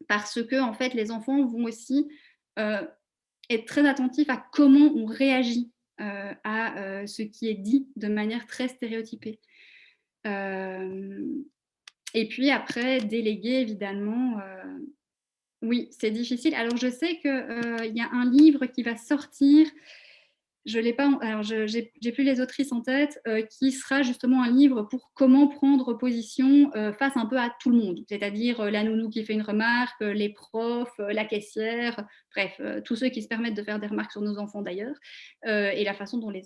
parce que, en fait, les enfants vont aussi être très attentifs à comment on réagit à ce qui est dit de manière très stéréotypée. Et puis après, déléguer, évidemment, oui, c'est difficile. Alors, je sais qu'il y a un livre qui va sortir. Je l'ai pas, alors j'ai plus les autrices en tête, qui sera justement un livre pour comment prendre position face un peu à tout le monde, c'est-à-dire la nounou qui fait une remarque, les profs, la caissière, bref, tous ceux qui se permettent de faire des remarques sur nos enfants d'ailleurs, et la façon dont les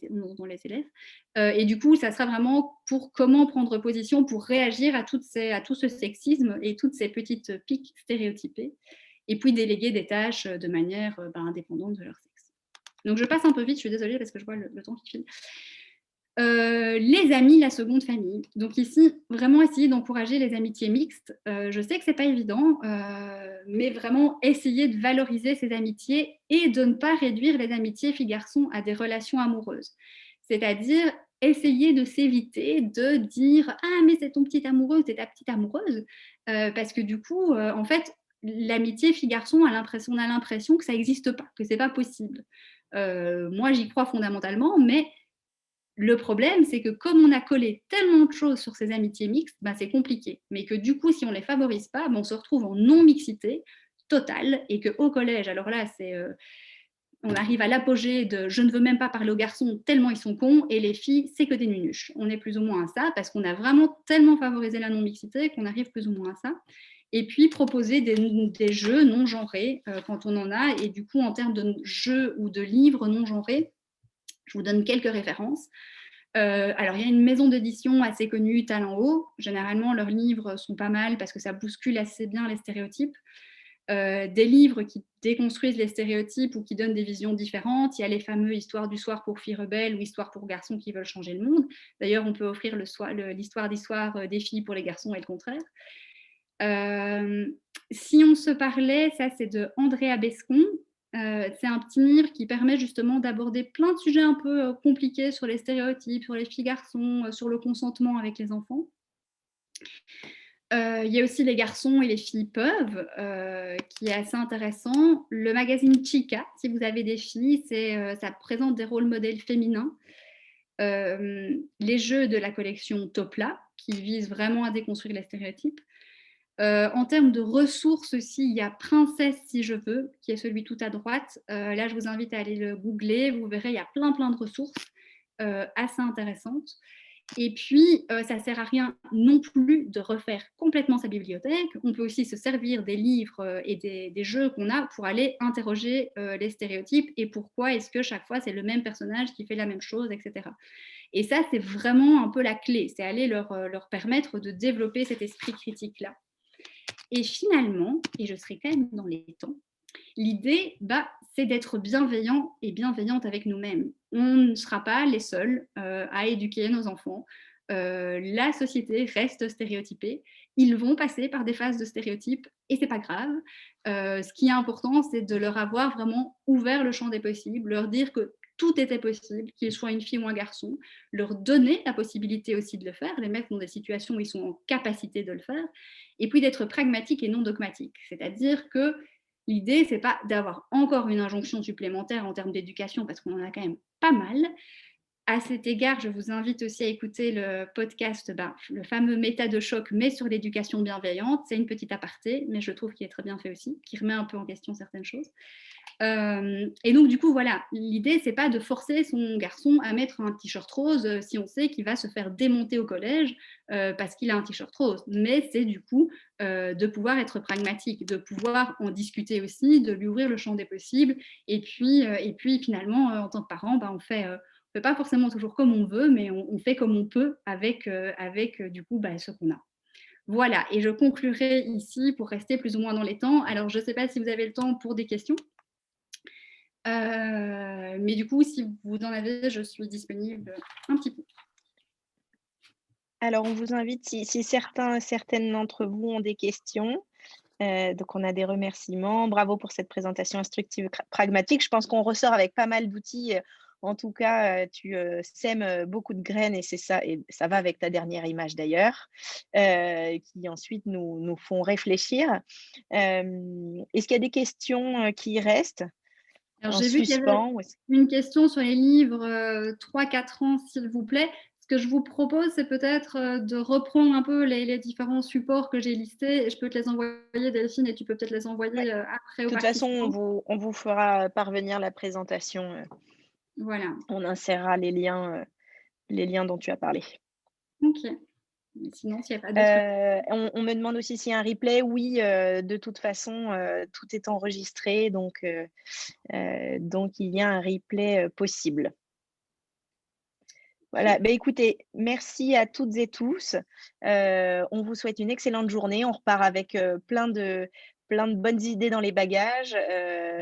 élèves. Et du coup, ça sera vraiment pour comment prendre position pour réagir à tout ce sexisme et toutes ces petites piques stéréotypées, et puis déléguer des tâches de manière indépendante de leur sexe. Donc je passe un peu vite, je suis désolée parce que je vois le temps qui file. Les amis, la seconde famille. Donc ici, vraiment essayer d'encourager les amitiés mixtes. Je sais que c'est pas évident, mais vraiment essayer de valoriser ces amitiés et de ne pas réduire les amitiés filles-garçons à des relations amoureuses. C'est-à-dire essayer de s'éviter de dire ah mais c'est ton petit amoureux, c'est ta petite amoureuse, parce que du coup, en fait, l'amitié fille-garçon, on a l'impression que ça n'existe pas, que c'est pas possible. Moi, j'y crois fondamentalement, mais le problème, c'est que comme on a collé tellement de choses sur ces amitiés mixtes, c'est compliqué. Mais que du coup, si on ne les favorise pas, on se retrouve en non-mixité totale, et qu'au collège, alors là, on arrive à l'apogée de je ne veux même pas parler aux garçons tellement ils sont cons, et les filles, c'est que des nunuches. On est plus ou moins à ça, parce qu'on a vraiment tellement favorisé la non-mixité qu'on arrive plus ou moins à ça. Et puis proposer des jeux non genrés quand on en a. Et du coup, en termes de jeux ou de livres non genrés, je vous donne quelques références. Alors, il y a une maison d'édition assez connue, Talent Haut. Généralement, leurs livres sont pas mal parce que ça bouscule assez bien les stéréotypes. Des livres qui déconstruisent les stéréotypes ou qui donnent des visions différentes. Il y a les fameux Histoire du soir pour filles rebelles ou Histoire pour garçons qui veulent changer le monde. D'ailleurs, on peut offrir l'histoire d'histoire des filles pour les garçons et le contraire. Si on se parlait, ça c'est de Andrea Bescon. C'est un petit livre qui permet justement d'aborder plein de sujets un peu compliqués sur les stéréotypes, sur les filles-garçons, sur le consentement avec les enfants. Il y a aussi Les garçons et les filles peuvent, qui est assez intéressant. Le magazine Chica, si vous avez des filles, ça présente des rôles modèles féminins. Les jeux de la collection Topla, qui visent vraiment à déconstruire les stéréotypes. En termes de ressources aussi, il y a Princesse si je veux, qui est celui tout à droite. Là, je vous invite à aller le googler. Vous verrez, il y a plein de ressources assez intéressantes. Et puis, ça ne sert à rien non plus de refaire complètement sa bibliothèque. On peut aussi se servir des livres et des jeux qu'on a pour aller interroger les stéréotypes et pourquoi est-ce que chaque fois, c'est le même personnage qui fait la même chose, etc. Et ça, c'est vraiment un peu la clé. C'est aller leur permettre de développer cet esprit critique-là. Et finalement, et je serai quand même dans les temps, l'idée, c'est d'être bienveillant et bienveillante avec nous-mêmes. On ne sera pas les seuls à éduquer nos enfants. La société reste stéréotypée. Ils vont passer par des phases de stéréotypes et c'est pas grave. Ce qui est important, c'est de leur avoir vraiment ouvert le champ des possibles, leur dire que tout était possible, qu'ils soient une fille ou un garçon, leur donner la possibilité aussi de le faire, les mettre dans des situations où ils sont en capacité de le faire, et puis d'être pragmatique et non dogmatique. C'est-à-dire que l'idée, c'est pas d'avoir encore une injonction supplémentaire en termes d'éducation, parce qu'on en a quand même pas mal. À cet égard, je vous invite aussi à écouter le podcast, le fameux Méta de choc, mais sur l'éducation bienveillante. C'est une petite aparté, mais je trouve qu'il est très bien fait aussi, qui remet un peu en question certaines choses. Et donc, du coup, voilà, l'idée, c'est pas de forcer son garçon à mettre un t-shirt rose si on sait qu'il va se faire démonter au collège parce qu'il a un t-shirt rose. Mais c'est du coup de pouvoir être pragmatique, de pouvoir en discuter aussi, de lui ouvrir le champ des possibles. Et puis finalement, en tant que parent, on fait pas forcément toujours comme on veut, mais on fait comme on peut avec du coup ce qu'on a. Voilà, et je conclurai ici pour rester plus ou moins dans les temps. Alors, je ne sais pas si vous avez le temps pour des questions. Mais du coup, si vous en avez, je suis disponible un petit peu. Alors, on vous invite, si certaines d'entre vous ont des questions, donc on a des remerciements. Bravo pour cette présentation instructive pragmatique. Je pense qu'on ressort avec pas mal d'outils. En tout cas, tu, sèmes, beaucoup de graines et ça va avec ta dernière image d'ailleurs, qui ensuite nous font réfléchir. Est-ce qu'il y a des questions, qui restent Alors, en j'ai vu qu'il y avait suspens ou est-ce une question sur les livres 3-4 ans, s'il vous plaît. Ce que je vous propose, c'est peut-être de reprendre un peu les différents supports que j'ai listés. Et je peux te les envoyer, Delphine, et tu peux peut-être les ouais, envoyer après de aux toute façon, participants. on vous fera parvenir la présentation, Voilà. on insérera les liens dont tu as parlé. Ok. Mais sinon, s'il n'y a pas d'autres. On me demande aussi s'il y a un replay. Oui, de toute façon, tout est enregistré, donc il y a un replay, possible. Voilà, bah, écoutez, merci à toutes et tous. On vous souhaite une excellente journée. On repart avec, plein de bonnes idées dans les bagages.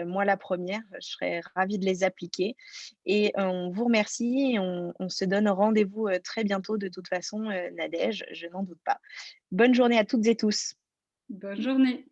Moi la première, je serais ravie de les appliquer et on vous remercie et on se donne rendez-vous, très bientôt de toute façon, Nadège, je n'en doute pas. Bonne journée à toutes et tous. Bonne journée.